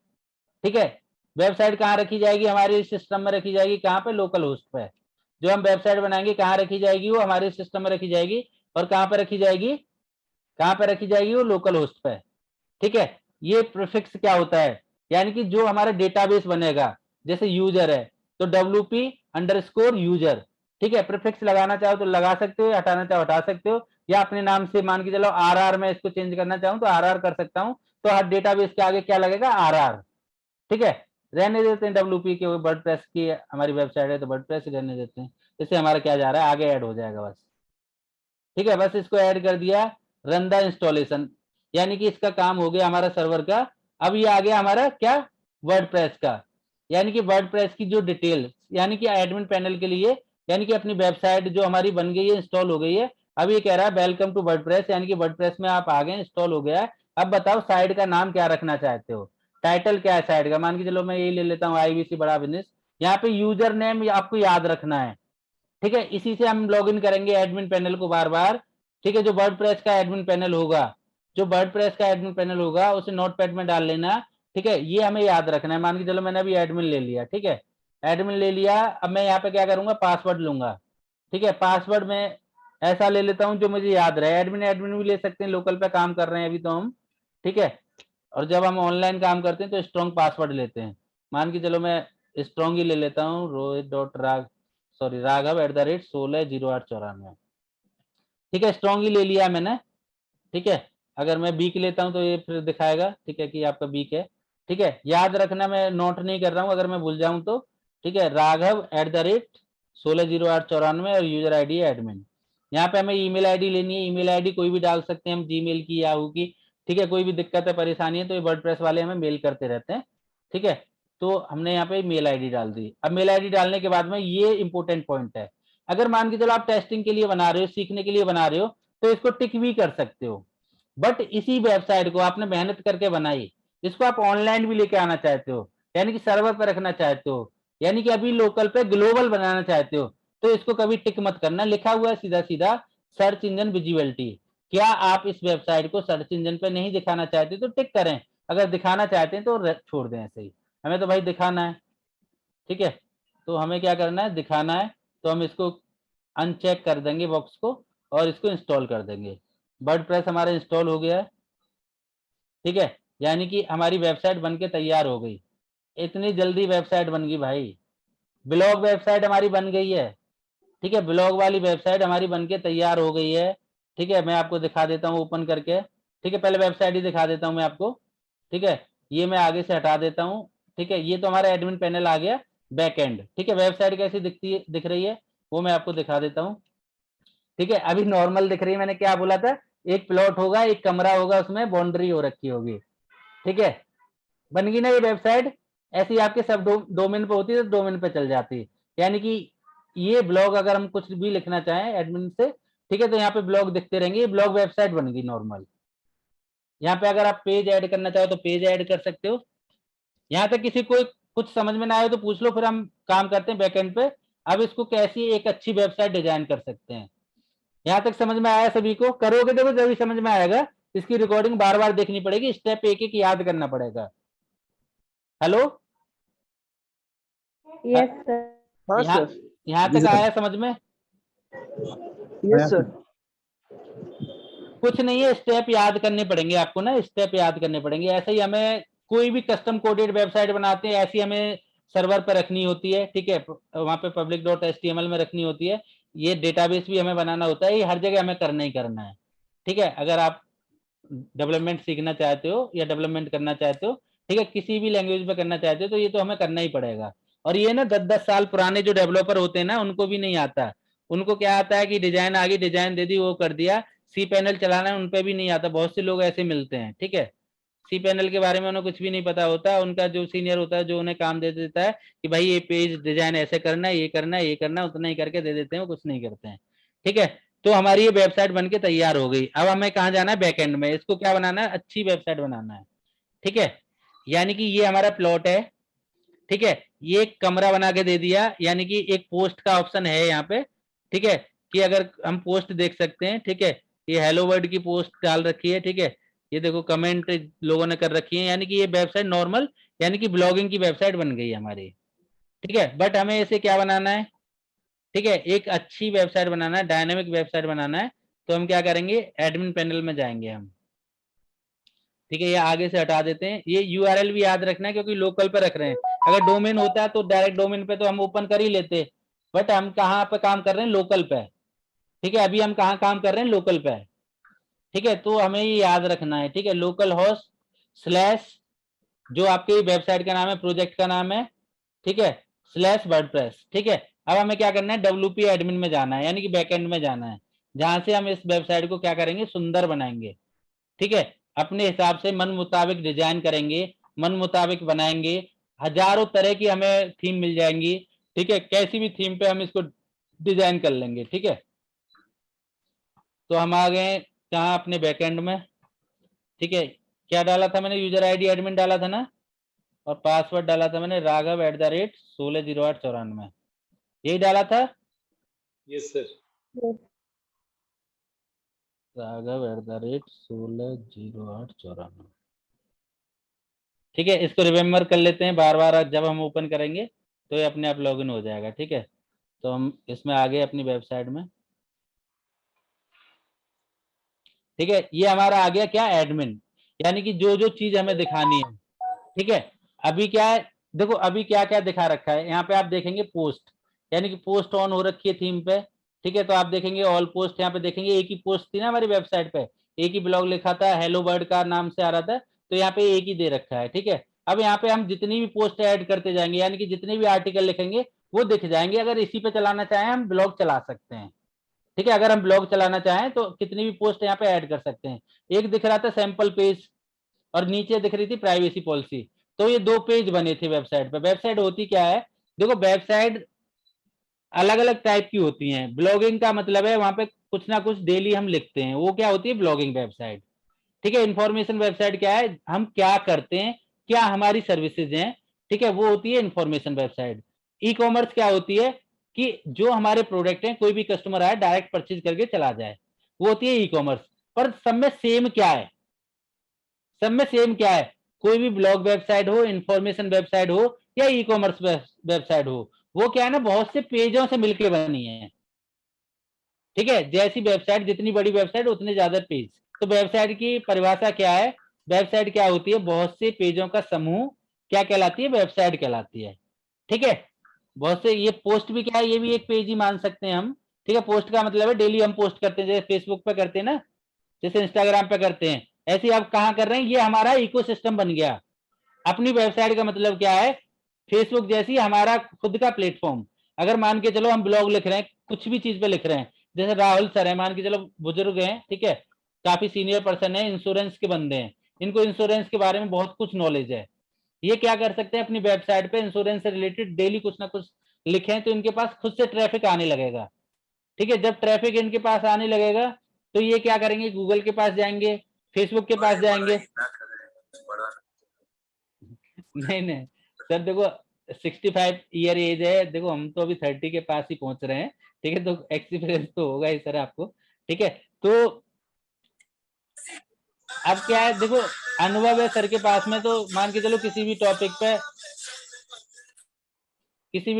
ठीक है, वेबसाइट कहाँ रखी जाएगी, हमारे सिस्टम में रखी जाएगी, कहाँ पे, लोकल होस्ट पे। जो हम वेबसाइट बनाएंगे कहाँ रखी जाएगी, वो हमारे सिस्टम में रखी जाएगी, और कहाँ पे रखी जाएगी, कहाँ पे रखी जाएगी, वो लोकल होस्ट पे। ठीक है, ये प्रीफिक्स क्या होता है, यानी कि जो हमारा डेटाबेस बनेगा, जैसे यूजर है तो WP_यूजर, ठीक है, प्रीफिक्स लगाना चाहो तो लगा सकते हो, हटाना चाहो हटा सकते हो, या अपने नाम से मान के चलो RR में इसको चेंज करना चाहूँ तो RR कर सकता हूँ, तो हर डेटाबेस के आगे क्या लगेगा, RR। ठीक है, रहने देते हैं WP के, वर्डप्रेस की हमारी वेबसाइट है तो वर्डप्रेस रहने देते हैं, इससे हमारा क्या जा रहा है, आगे ऐड हो जाएगा बस। ठीक है, बस इसको ऐड कर दिया, रन द इंस्टॉलेशन, यानी कि इसका काम हो गया हमारा सर्वर का। अब ये आ गया हमारा क्या, वर्डप्रेस का, यानी कि वर्डप्रेस की जो डिटेल, यानी कि एडमिन पैनल के लिए, यानी कि अपनी वेबसाइट जो हमारी बन गई है, इंस्टॉल हो गई है। अब ये कह रहा है वेलकम टू वर्डप्रेस, यानी कि वर्डप्रेस में आप आ गए, इंस्टॉल हो गया है। अब बताओ साइट का नाम क्या रखना चाहते हो, टाइटल क्या है साइट का, मान के चलो मैं यही ले लेता हूँ, IBC बड़ा बिजनेस। यहाँ पे यूजर नेम आपको याद रखना है। ठीक है, इसी से हम लॉगिन करेंगे एडमिन पैनल को बार बार। ठीक है, जो वर्डप्रेस का एडमिन पैनल होगा, जो वर्डप्रेस का एडमिन पैनल होगा उसे नोटपैड में डाल लेना। ठीक है, ये हमें याद रखना है। मान के चलो मैंने अभी एडमिन ले लिया, ठीक है, एडमिन ले लिया। अब मैं यहाँ पे क्या करूंगा, पासवर्ड लूंगा। ठीक है, पासवर्ड में ऐसा ले लेता हूँ जो मुझे याद रहे। एडमिन एडमिन भी ले सकते हैं, लोकल पे काम कर रहे हैं अभी तो हम। ठीक है, और जब हम ऑनलाइन काम करते हैं तो स्ट्रॉन्ग पासवर्ड लेते हैं। मान के चलो मैं स्ट्रॉन्ग ही ले लेता हूँ, राघव@160894। ठीक है, स्ट्रॉन्ग ही ले लिया मैंने। ठीक है, अगर मैं वीक लेता हूं तो ये फिर दिखाएगा, ठीक है, कि आपका वीक है। ठीक है, याद रखना, मैं नोट नहीं कर रहा हूं, अगर मैं भूल जाऊं तो। ठीक है, राघव@160894 और यूजर ID है एडमिन। यहाँ पे हमें ईमेल ID लेनी है, ईमेल ID कोई भी डाल सकते हैं हम, जीमेल की, याहू की। ठीक है, कोई भी दिक्कत है, परेशानी है तो ये वर्डप्रेस वाले हमें मेल करते रहते हैं। ठीक है, तो हमने यहाँ पे मेल ID डाल दी। अब मेल ID डालने के बाद में ये इंपॉर्टेंट पॉइंट है, अगर मान के चलो आप टेस्टिंग के लिए बना रहे हो, सीखने के लिए बना रहे हो, तो इसको टिक भी कर सकते हो। बट इसी वेबसाइट को आपने मेहनत करके बनाई, इसको आप ऑनलाइन भी लेके आना चाहते हो, यानी कि सर्वर पर रखना चाहते हो, यानी कि अभी लोकल पे ग्लोबल बनाना चाहते हो, तो इसको कभी टिक मत करना। लिखा हुआ है सीधा सीधा सर्च इंजन विजिबिलिटी। क्या आप इस वेबसाइट को सर्च इंजन पे नहीं दिखाना चाहते तो टिक करें, अगर दिखाना चाहते हैं तो छोड़ दें ऐसे ही। हमें तो भाई दिखाना है। ठीक है, तो हमें क्या करना है, दिखाना है, तो हम इसको अनचेक कर देंगे बॉक्स को और इसको इंस्टॉल कर देंगे। वर्डप्रेस हमारा इंस्टॉल हो गया है। ठीक है, यानी कि हमारी वेबसाइट बनके तैयार हो गई। इतनी जल्दी वेबसाइट बन गई भाई, ब्लॉग वेबसाइट हमारी बन गई है। ठीक है, ब्लॉग वाली वेबसाइट हमारी बनके तैयार हो गई है। ठीक है, मैं आपको दिखा देता हूँ ओपन करके। ठीक है, पहले वेबसाइट ही दिखा देता हूँ मैं आपको। ठीक है, ये मैं आगे से हटा देता हूँ। ठीक है, ये तो हमारा एडमिन पैनल आ गया, बैक एंड। ठीक है, वेबसाइट कैसी दिख रही है वो मैं आपको दिखा देता हूँ। ठीक है, अभी नॉर्मल दिख रही है, मैंने क्या बोला था, एक प्लॉट होगा, एक कमरा होगा, उसमें बाउंड्री हो रखी होगी। ठीक है, बन गई ना ये वेबसाइट। ऐसी आपके सब डोमेन पे होती है तो डोमेन पे चल जाती है, यानी कि ये ब्लॉग अगर हम कुछ भी लिखना चाहें एडमिन से, ठीक है, तो यहाँ पे ब्लॉग दिखते रहेंगे। ये ब्लॉग वेबसाइट बन गई नॉर्मल। यहाँ पे अगर आप पेज ऐड करना चाहो तो पेज ऐड कर सकते हो। यहाँ तक किसी को कुछ समझ में ना आए तो पूछ लो, फिर हम काम करते हैं बैकएंड पे। अब इसको कैसी एक अच्छी वेबसाइट डिजाइन कर सकते हैं। यहाँ तक समझ में आया सभी को, करोगे देखो जब समझ में आएगा। इसकी रिकॉर्डिंग बार बार देखनी पड़ेगी, स्टेप एक एक याद करना पड़ेगा। Hello, yes sir. यहाँ तक आया समझ में? Yes sir. कुछ नहीं है, स्टेप याद करने पड़ेंगे आपको ना, स्टेप याद करने पड़ेंगे। ऐसे ही हमें कोई भी कस्टम कोडेड वेबसाइट बनाते हैं, ऐसी हमें सर्वर पर रखनी होती है। ठीक है, वहां पे public.html में रखनी होती है। ये डेटाबेस भी हमें बनाना होता है, ये हर जगह हमें करना ही करना है। ठीक है, अगर आप डेवलपमेंट सीखना चाहते हो या डेवलपमेंट करना चाहते हो, ठीक है, किसी भी लैंग्वेज में करना चाहते हो, तो ये तो हमें करना ही पड़ेगा। और ये ना 10-10 साल पुराने जो डेवलपर होते हैं ना, उनको भी नहीं आता। उनको क्या आता है कि डिजाइन आ गई, डिजाइन दे दी, वो कर दिया। सी पैनल चलाना उन पे भी नहीं आता, बहुत से लोग ऐसे मिलते हैं। ठीक है, पैनल के बारे में उन्हें कुछ भी नहीं पता होता। उनका जो सीनियर होता है जो उन्हें काम दे देता है कि भाई ये पेज डिजाइन ऐसे करना है, ये करना है, ये करना है, उतना ही करके दे देते हैं, वो कुछ नहीं करते हैं। ठीक है, तो हमारी ये वेबसाइट बनके तैयार हो गई। अब हमें कहाँ जाना है, बैकएंड में। इसको क्या बनाना है, अच्छी वेबसाइट बनाना है। ठीक है, यानी कि ये हमारा प्लॉट है। ठीक है, ये एक कमरा बना के दे दिया, यानी कि एक पोस्ट का ऑप्शन है यहाँ पे। ठीक है, कि अगर हम पोस्ट देख सकते हैं। ठीक है, ये हेलो वर्ल्ड की पोस्ट डाल रखी है। ठीक है, ये देखो कमेंट लोगों ने कर रखी है, यानी कि ये वेबसाइट नॉर्मल यानी कि ब्लॉगिंग की वेबसाइट बन गई हमारी। ठीक है, बट हमें इसे क्या बनाना है, ठीक है, एक अच्छी वेबसाइट बनाना है, डायनेमिक वेबसाइट बनाना है। तो हम क्या करेंगे, एडमिन पैनल में जाएंगे हम। ठीक है, ये आगे से हटा देते हैं। ये यूआरएल भी याद रखना है क्योंकि लोकल पे रख रहे हैं। अगर डोमेन होता है तो डायरेक्ट डोमेन पे तो हम ओपन कर ही लेते, बट हम कहाँ पे काम कर रहे हैं, लोकल पे। ठीक है, अभी हम कहाँ काम कर रहे हैं, लोकल पे। ठीक है, तो हमें ये याद रखना है। ठीक है, लोकल होस्ट स्लैश जो आपके वेबसाइट का नाम है, प्रोजेक्ट का नाम है। ठीक है, स्लैश वर्डप्रेस। ठीक है, अब हमें क्या करना है, WP एडमिन में जाना है, यानी कि बैकएंड में जाना है, जहां से हम इस वेबसाइट को क्या करेंगे, सुंदर बनाएंगे। ठीक है, अपने हिसाब से मन मुताबिक डिजाइन करेंगे, मन मुताबिक बनाएंगे। हजारों तरह की हमें थीम मिल जाएंगी। ठीक है, कैसी भी थीम पे हम इसको डिजाइन कर लेंगे। ठीक है, तो हम आ गए कहाँ, अपने बैकएंड में। ठीक है, क्या डाला था मैंने, यूजर आईडी एडमिन डाला था ना, और पासवर्ड डाला था मैंने राघव@160894। यही डाला था, यस सर। राघव@160894। ठीक है, इसको रिमेम्बर कर लेते हैं, बार बार जब हम ओपन करेंगे तो ये अपने आप लॉगिन हो जाएगा। ठीक है, तो हम इसमें आ गए अपनी वेबसाइट में। ठीक है, ये हमारा आ गया क्या, एडमिन, यानी कि जो जो चीज हमें दिखानी है। ठीक है, अभी क्या है, देखो अभी क्या क्या दिखा रखा है यहाँ पे, आप देखेंगे पोस्ट, यानी कि पोस्ट ऑन हो रखी है थीम पे। ठीक है, तो आप देखेंगे ऑल पोस्ट, यहाँ पे देखेंगे एक ही पोस्ट थी ना हमारी वेबसाइट पे, एक ही ब्लॉग लिखा था, हेलो बर्ड का नाम से आ रहा था, तो यहाँ पे एक ही दे रखा है। ठीक है, अब यहाँ पे हम जितनी भी पोस्ट ऐड करते जाएंगे, यानी कि जितने भी आर्टिकल लिखेंगे वो दिख जाएंगे। अगर इसी पे चलाना चाहें हम ब्लॉग चला सकते हैं। ठीक है, अगर हम ब्लॉग चलाना चाहें तो कितनी भी पोस्ट यहाँ पे ऐड कर सकते हैं। एक दिख रहा था सैंपल पेज, और नीचे दिख रही थी प्राइवेसी पॉलिसी। तो ये 2 पेज बने थे वेबसाइट पे। वेबसाइट होती क्या है, देखो वेबसाइट अलग अलग टाइप की होती हैं। ब्लॉगिंग का मतलब है वहां पे कुछ ना कुछ डेली हम लिखते हैं, वो क्या होती है, ब्लॉगिंग वेबसाइट। ठीक है, इंफॉर्मेशन वेबसाइट क्या है, हम क्या करते हैं, क्या हमारी सर्विसेज हैं। ठीक है, वो होती है इंफॉर्मेशन वेबसाइट। ई कॉमर्स क्या होती है, कि जो हमारे प्रोडक्ट हैं कोई भी कस्टमर आए डायरेक्ट परचेज करके चला जाए, वो होती है ई कॉमर्स। पर सब में सेम क्या है, सब में सेम क्या है, कोई भी ब्लॉग वेबसाइट हो, इंफॉर्मेशन वेबसाइट हो, या ई कॉमर्स वेबसाइट हो, वो क्या है ना, बहुत से पेजों से मिलकर बनी है। ठीक है, जैसी वेबसाइट, जितनी बड़ी वेबसाइट उतने ज्यादा पेज। तो वेबसाइट की परिभाषा क्या है, वेबसाइट क्या होती है, बहुत से पेजों का समूह क्या कहलाती है, वेबसाइट कहलाती है। ठीक है, बहुत से, ये पोस्ट भी क्या है, ये भी एक पेज ही मान सकते हैं हम। ठीक है, पोस्ट का मतलब है डेली हम पोस्ट करते हैं, जैसे फेसबुक पे करते हैं ना, जैसे इंस्टाग्राम पे करते हैं, ऐसे ही आप कहाँ कर रहे हैं, ये हमारा इकोसिस्टम बन गया। अपनी वेबसाइट का मतलब क्या है, फेसबुक जैसी हमारा खुद का प्लेटफॉर्म। अगर मान के चलो हम ब्लॉग लिख रहे हैं, कुछ भी चीज पे लिख रहे हैं, जैसे राहुल सर है, मान के चलो बुजुर्ग हैं, ठीक है, काफी सीनियर पर्सन है, इंश्योरेंस के बंदे हैं, इनको इंश्योरेंस के बारे में बहुत कुछ नॉलेज है। ये क्या कर सकते हैं, अपनी वेबसाइट पे इंश्योरेंस से रिलेटेड डेली कुछ ना कुछ लिखें, तो इनके पास खुद से ट्रैफिक आने लगेगा। ठीक है, जब ट्रैफिक इनके पास आने लगेगा तो ये क्या करेंगे, गूगल के पास जाएंगे, फेसबुक के पास जाएंगे। नहीं नहीं सर, देखो 65 ईयर एज है, देखो हम तो अभी 30 के पास ही पहुंच रहे हैं। ठीक है, तो एक्सपीरियंस तो होगा ही सर आपको। ठीक है, तो अब क्या है, देखो अनुभव है सर के पास में, तो मान के चलो किसी भी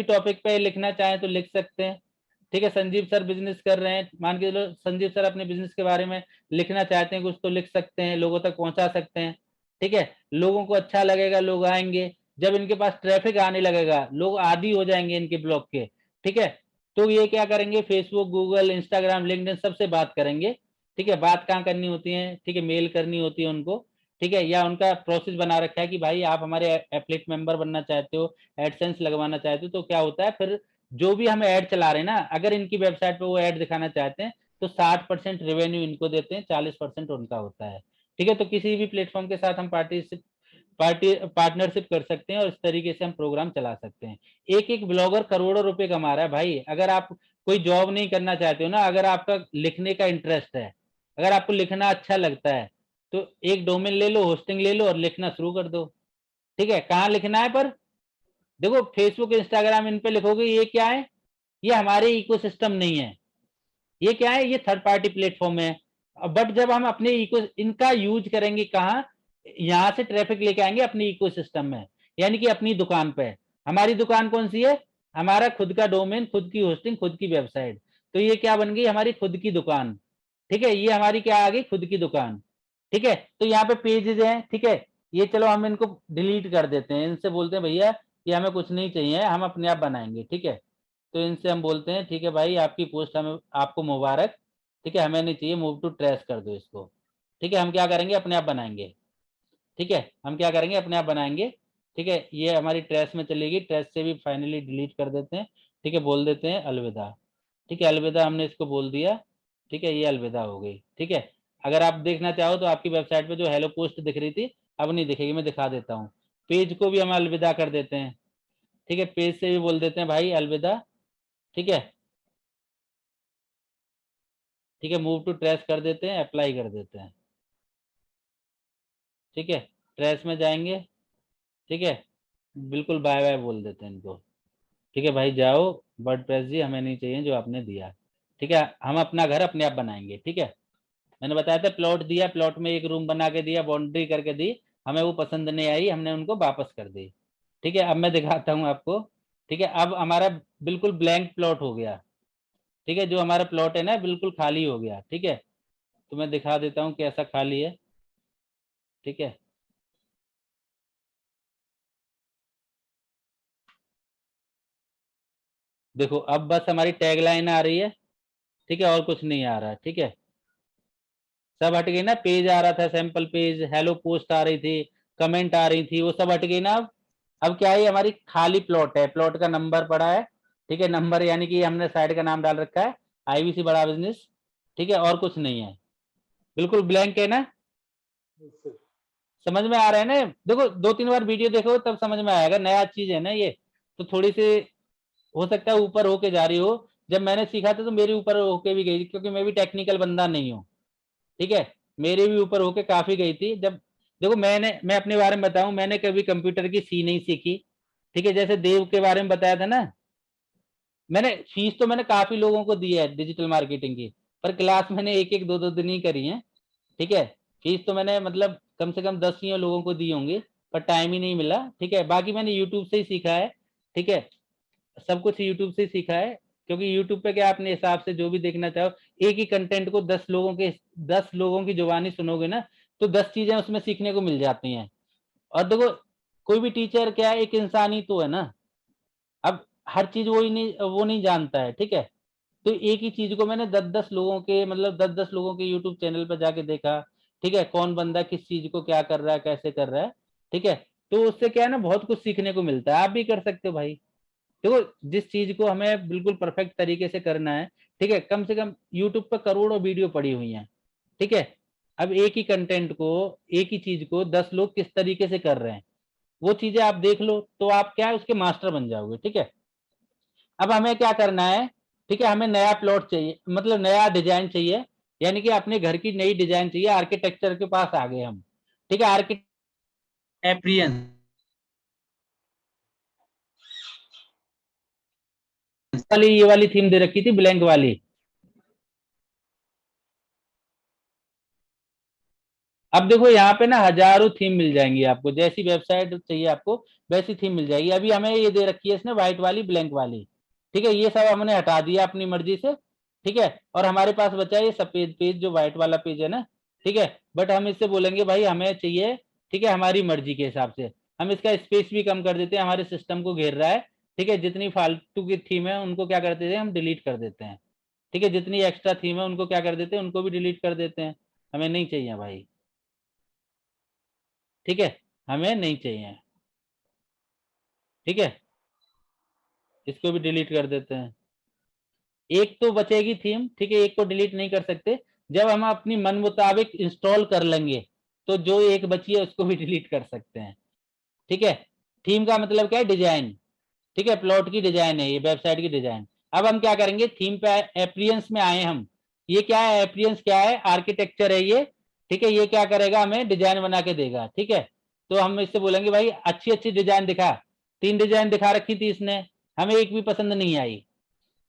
टॉपिक पे लिखना चाहें तो लिख सकते हैं। ठीक है, संजीव सर बिजनेस कर रहे हैं, मान के चलो संजीव सर अपने बिजनेस के बारे में लिखना चाहते हैं कुछ, तो लिख सकते हैं, लोगों तक पहुंचा सकते हैं। ठीक है, लोगों को अच्छा लगेगा, लोग आएंगे। जब इनके पास ट्रैफिक आने लगेगा, लोग आदी हो जाएंगे इनके ब्लॉग के। ठीक है, तो ये क्या करेंगे, फेसबुक, गूगल, इंस्टाग्राम, लिंक्डइन सबसे बात करेंगे। ठीक है, बात कहाँ करनी होती है, ठीक है, मेल करनी होती है उनको। ठीक है, या उनका प्रोसेस बना रखा है कि भाई आप हमारे एफिलिएट मेंबर बनना चाहते हो, एडसेंस लगवाना चाहते हो, तो क्या होता है फिर, जो भी हम ऐड चला रहे हैं ना, अगर इनकी वेबसाइट पे वो ऐड दिखाना चाहते हैं तो 60% रेवेन्यू इनको देते हैं, 40% उनका होता है। ठीक है। तो किसी भी प्लेटफॉर्म के साथ हम पार्टनरशिप कर सकते हैं और इस तरीके से हम प्रोग्राम चला सकते हैं। एक एक ब्लॉगर करोड़ों रुपए कमा रहा है भाई। अगर आप कोई जॉब नहीं करना चाहते हो ना, अगर आपका लिखने का इंटरेस्ट है, अगर आपको लिखना अच्छा लगता है, तो एक डोमेन ले लो, होस्टिंग ले लो और लिखना शुरू कर दो। ठीक है, कहाँ लिखना है? पर देखो, फेसबुक, इंस्टाग्राम, इन पे लिखोगे ये क्या है? ये हमारे इकोसिस्टम नहीं है। ये क्या है? ये थर्ड पार्टी प्लेटफॉर्म है। बट जब हम अपने इनका यूज करेंगे कहाँ? यहाँ से ट्रैफिक लेके आएंगे अपने इकोसिस्टम में, यानी कि अपनी दुकान पे। हमारी दुकान कौन सी है? हमारा खुद का डोमेन, खुद की होस्टिंग, खुद की वेबसाइट। तो ये क्या बन गई? हमारी खुद की दुकान। ठीक है, ये हमारी क्या आ गई? खुद की दुकान। ठीक है, तो यहाँ पे पेजेस हैं। ठीक है, ये चलो हम इनको डिलीट कर देते हैं, इनसे बोलते हैं भैया ये हमें कुछ नहीं चाहिए, हम अपने आप बनाएंगे। ठीक है, तो इनसे हम बोलते हैं ठीक है भाई, आपकी पोस्ट हमें, आपको मुबारक। ठीक है, हमें नहीं चाहिए, मूव टू ट्रेस कर दो इसको। ठीक है, हम क्या करेंगे? अपने आप बनाएंगे। ठीक है, हम क्या करेंगे? अपने आप बनाएंगे। ठीक है, ये हमारी ट्रेस में चलेगी, ट्रेस से भी फाइनली डिलीट कर देते हैं। ठीक है, बोल देते हैं अलविदा। ठीक है, अलविदा हमने इसको बोल दिया। ठीक है, ये अलविदा हो गई। ठीक है, अगर आप देखना चाहो तो आपकी वेबसाइट पे जो हेलो पोस्ट दिख रही थी अब नहीं दिखेगी, मैं दिखा देता हूँ। पेज को भी हम अलविदा कर देते हैं। ठीक है, पेज से भी बोल देते हैं भाई अलविदा। ठीक है, ठीक है, मूव टू ट्रेस कर देते हैं, अप्लाई कर देते हैं। ठीक है, ट्रेस में जाएंगे। ठीक है, बिल्कुल बाय बाय बोल देते हैं इनको। ठीक है भाई, जाओ, वर्डप्रेस जी हमें नहीं चाहिए जो आपने दिया। ठीक है, हम अपना घर अपने आप बनाएंगे। ठीक है, मैंने बताया था प्लॉट दिया, प्लॉट में एक रूम बना के दिया, बाउंड्री करके दी, हमें वो पसंद नहीं आई, हमने उनको वापस कर दी। ठीक है, अब मैं दिखाता हूँ आपको। ठीक है, अब हमारा बिल्कुल ब्लैंक प्लॉट हो गया। ठीक है, जो हमारा प्लॉट है ना बिल्कुल खाली हो गया। ठीक है, तो मैं दिखा देता हूँ कैसा खाली है। ठीक है, देखो अब बस हमारी टैगलाइन आ रही है। ठीक है, और कुछ नहीं आ रहा है। ठीक है, सब हट गई ना। पेज आ रहा था, सैंपल पेज, हेलो पोस्ट आ रही थी, कमेंट आ रही थी, वो सब हट गई ना। अब क्या है? हमारी खाली प्लॉट है, प्लॉट का नंबर पड़ा है। ठीक है, नंबर यानी कि हमने साइट का नाम डाल रखा है, आईवीसी बड़ा बिजनेस। ठीक है, और कुछ नहीं है, बिल्कुल ब्लैंक है ना। समझ में आ रहा है ना? देखो, 2-3 बार वीडियो देखो तब समझ में आएगा, नया चीज है ना ये, तो थोड़ी सी हो सकता है ऊपर होके जा रही हो। जब मैंने सीखा था तो मेरे ऊपर होके भी गई, क्योंकि मैं भी टेक्निकल बंदा नहीं हूँ। ठीक है, मेरे भी ऊपर होके काफी गई थी। जब देखो, मैं अपने बारे में बताऊं, मैंने कभी कंप्यूटर की सी नहीं सीखी। ठीक है, जैसे देव के बारे में बताया था ना, मैंने फीस तो मैंने काफी लोगों को दी है डिजिटल मार्केटिंग की, पर क्लास मैंने एक एक दो दो दिन ही करी है। ठीक है, फीस तो मैंने मतलब कम से कम 10 लोगों को दी होंगी, पर टाइम ही नहीं मिला। ठीक है, बाकी मैंने यूट्यूब से ही सीखा है। ठीक है, सब कुछ यूट्यूब से सीखा है, क्योंकि यूट्यूब पे क्या अपने हिसाब से जो भी देखना चाहो, एक ही कंटेंट को 10 लोगों की जुबानी सुनोगे ना, तो 10 चीजें उसमें सीखने को मिल जाती हैं। और देखो, कोई भी टीचर क्या है, एक इंसान ही तो है ना। अब हर चीज वो नहीं जानता है। ठीक है, तो एक ही चीज को मैंने 10-10 लोगों के, मतलब 10-10 लोगों के यूट्यूब चैनल पर जाके देखा। ठीक है, कौन बंदा किस चीज को क्या कर रहा है, कैसे कर रहा है। ठीक है, तो उससे क्या है ना, बहुत कुछ सीखने को मिलता है। आप भी कर सकते हो भाई। देखो, जिस चीज को हमें बिल्कुल परफेक्ट तरीके से करना है, ठीक है, कम से कम यूट्यूब पर करोड़ों वीडियो पड़ी हुई हैं। ठीक है, अब एक ही कंटेंट को, एक ही चीज को 10 लोग किस तरीके से कर रहे हैं, वो चीजें आप देख लो, तो आप क्या है, उसके मास्टर बन जाओगे। ठीक है, अब हमें क्या करना है? ठीक है, हमें नया प्लॉट चाहिए, मतलब नया डिजाइन चाहिए, यानी कि अपने घर की नई डिजाइन चाहिए। आर्किटेक्चर के पास आ गए हम। ठीक है, आर्किटेक्ट एप्रियंस वाली, ये वाली थीम दे रखी थी, ब्लैंक वाली। अब देखो, यहाँ पे ना हजारों थीम मिल जाएंगी आपको, जैसी वेबसाइट चाहिए आपको वैसी थीम मिल जाएगी। अभी हमें ये दे रखी है इसने, व्हाइट वाली, ब्लैंक वाली। ठीक है, ये सब हमने हटा दिया अपनी मर्जी से। ठीक है, और हमारे पास बचा ये सफेद पेज, जो व्हाइट वाला पेज है ना। ठीक है, बट हम इससे बोलेंगे भाई हमें चाहिए, ठीक है, हमारी मर्जी के हिसाब से। हम इसका स्पेस भी कम कर देते हैं, हमारे सिस्टम को घेर रहा है। ठीक है, जितनी फालतू की थीम है उनको क्या कर देते हैं, हम डिलीट कर देते हैं। ठीक है, जितनी एक्स्ट्रा थीम है उनको क्या कर देते हैं, उनको भी डिलीट कर देते हैं। हमें नहीं चाहिए भाई। ठीक है, हमें नहीं चाहिए। ठीक है, इसको भी डिलीट कर देते हैं। एक तो बचेगी थीम। ठीक है, एक को डिलीट नहीं कर सकते। जब हम अपनी मन मुताबिक इंस्टॉल कर लेंगे, तो जो एक बची है उसको भी डिलीट कर सकते हैं। ठीक है, थीम का मतलब क्या है, डिजाइन। ठीक है, प्लॉट की डिजाइन है ये, वेबसाइट की डिजाइन। अब हम क्या करेंगे, थीम पे एप्रियंस में आए हम। ये क्या है, एप्रियंस क्या है, आर्किटेक्चर है ये। ठीक है, ये क्या करेगा, हमें डिजाइन बना के देगा। ठीक है, तो हम इससे बोलेंगे भाई अच्छी अच्छी डिजाइन दिखा। 3 डिजाइन दिखा रखी थी इसने, हमें एक भी पसंद नहीं आई।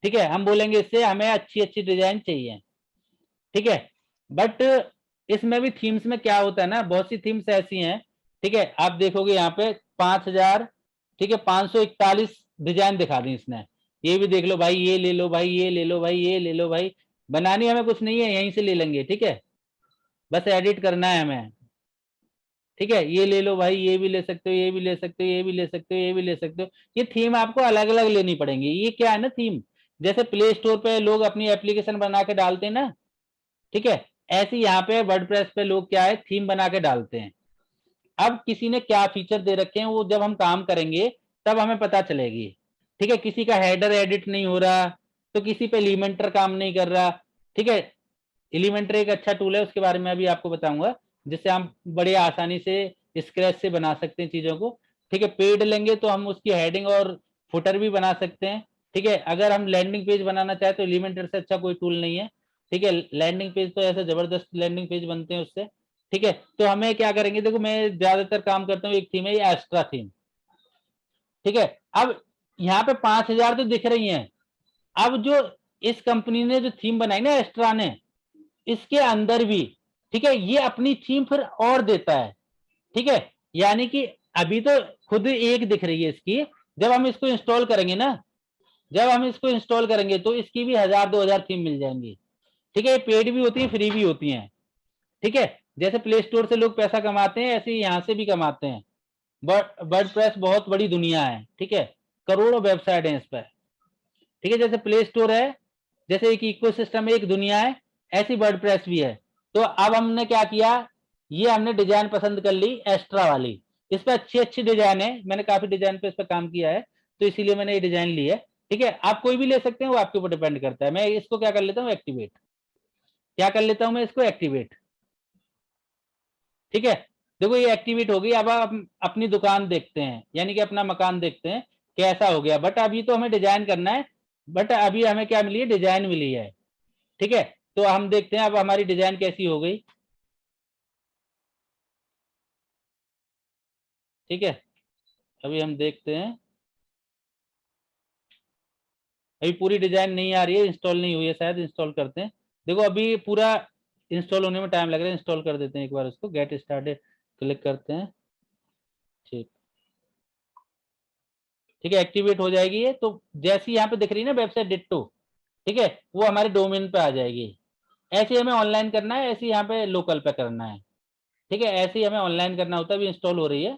ठीक है, हम बोलेंगे इससे हमें अच्छी अच्छी डिजाइन चाहिए। ठीक है, बट इसमें भी थीम्स में क्या होता है ना, बहुत सी थीम्स ऐसी हैं। ठीक है, आप देखोगे यहाँ पे 5000, ठीक है 541 डिजाइन दिखा दी इसने। ये भी देख लो भाई, ये ले लो भाई, ये ले लो भाई, ये ले लो भाई। बनानी हमें कुछ नहीं है, यहीं से ले लेंगे। ठीक है, बस एडिट करना है हमें। ठीक है, ये ले लो भाई, ये भी ले सकते हो, ये भी ले सकते हो, ये भी ले सकते हो, ये भी ले सकते हो। ये थीम आपको अलग अलग लेनी पड़ेंगी। ये क्या है ना, थीम जैसे प्ले स्टोर पे लोग अपनी एप्लीकेशन बना के डालते हैं ना, ठीक है, ऐसे यहाँ पे वर्डप्रेस पे लोग क्या है, थीम बना के डालते हैं। अब किसी ने क्या फीचर दे रखे हैं वो जब हम काम करेंगे तब हमें पता चलेगी। ठीक है, किसी का हेडर एडिट नहीं हो रहा, तो किसी पे एलिमेंटर काम नहीं कर रहा। ठीक है, एलिमेंटर एक अच्छा टूल है, उसके बारे में अभी आपको बताऊंगा, जिससे हम बड़े आसानी से स्क्रैच से बना सकते हैं चीजों को। ठीक है, पेड लेंगे तो हम उसकी हेडिंग और फुटर भी बना सकते हैं। ठीक है, अगर हम लैंडिंग पेज बनाना चाहे तो एलिमेंटर से अच्छा कोई टूल नहीं है। ठीक है, लैंडिंग पेज तो ऐसे जबरदस्त लैंडिंग पेज बनते हैं उससे। ठीक है, तो हमें क्या करेंगे, देखो मैं ज्यादातर काम करता हूँ, एक थीम है ये एस्ट्रा थीम। ठीक है, अब यहाँ पे 5000 तो दिख रही हैं। अब जो इस कंपनी ने जो थीम बनाई ना एस्ट्रा ने, इसके अंदर भी, ठीक है, ये अपनी थीम फिर और देता है। ठीक है, यानी कि अभी तो खुद एक दिख रही है इसकी, जब हम इसको इंस्टॉल करेंगे ना, जब हम इसको इंस्टॉल करेंगे तो इसकी भी 1000-2000 थीम मिल जाएंगी। ठीक है, ये पेड भी होती है, फ्री भी होती हैं। ठीक है, जैसे प्ले स्टोर से लोग पैसा कमाते हैं, ऐसे ही यहां से भी कमाते हैं। वर्डप्रेस बहुत बड़ी दुनिया है। ठीक है, करोड़ों वेबसाइट है इस पर। ठीक है, जैसे प्ले स्टोर है, जैसे एक इकोसिस्टम है, एक दुनिया है, ऐसी वर्डप्रेस भी है। तो अब हमने क्या किया, ये हमने डिजाइन पसंद कर ली एस्ट्रा वाली। इस पर अच्छी अच्छी डिजाइन है, मैंने काफी डिजाइन पे इस पर काम किया है, तो इसीलिए मैंने ये डिजाइन ली है। ठीक है, आप कोई भी ले सकते हैं, वो आपके ऊपर डिपेंड करता है। मैं इसको क्या कर लेता हूँ, एक्टिवेट। क्या कर लेता हूं मैं इसको, एक्टिवेट। ठीक है, देखो ये एक्टिवेट हो गई। अब आप अपनी दुकान देखते हैं, यानी कि अपना मकान देखते हैं कैसा हो गया। बट अभी तो हमें डिजाइन करना है, बट अभी हमें क्या मिली है, डिजाइन मिली है। ठीक है, तो हम देखते हैं अब हमारी डिजाइन कैसी हो गई। ठीक है, अभी हम देखते हैं, अभी पूरी डिजाइन नहीं आ रही है, इंस्टॉल नहीं हुई है शायद, इंस्टॉल करते हैं। देखो अभी पूरा इंस्टॉल होने में टाइम लग रहा है, इंस्टॉल कर देते हैं एक बार उसको। गेट स्टार्टेड क्लिक करते हैं। ठीक, ठीक है, एक्टिवेट हो जाएगी ये। तो जैसी यहाँ पे दिख रही है ना वेबसाइट डिट्टो, ठीक है, वो हमारे डोमेन पे आ जाएगी। ऐसे हमें ऑनलाइन करना है, ऐसे यहाँ पे लोकल पे करना है। ठीक है, ऐसे ही हमें ऑनलाइन करना होता है। अभी इंस्टॉल हो रही है।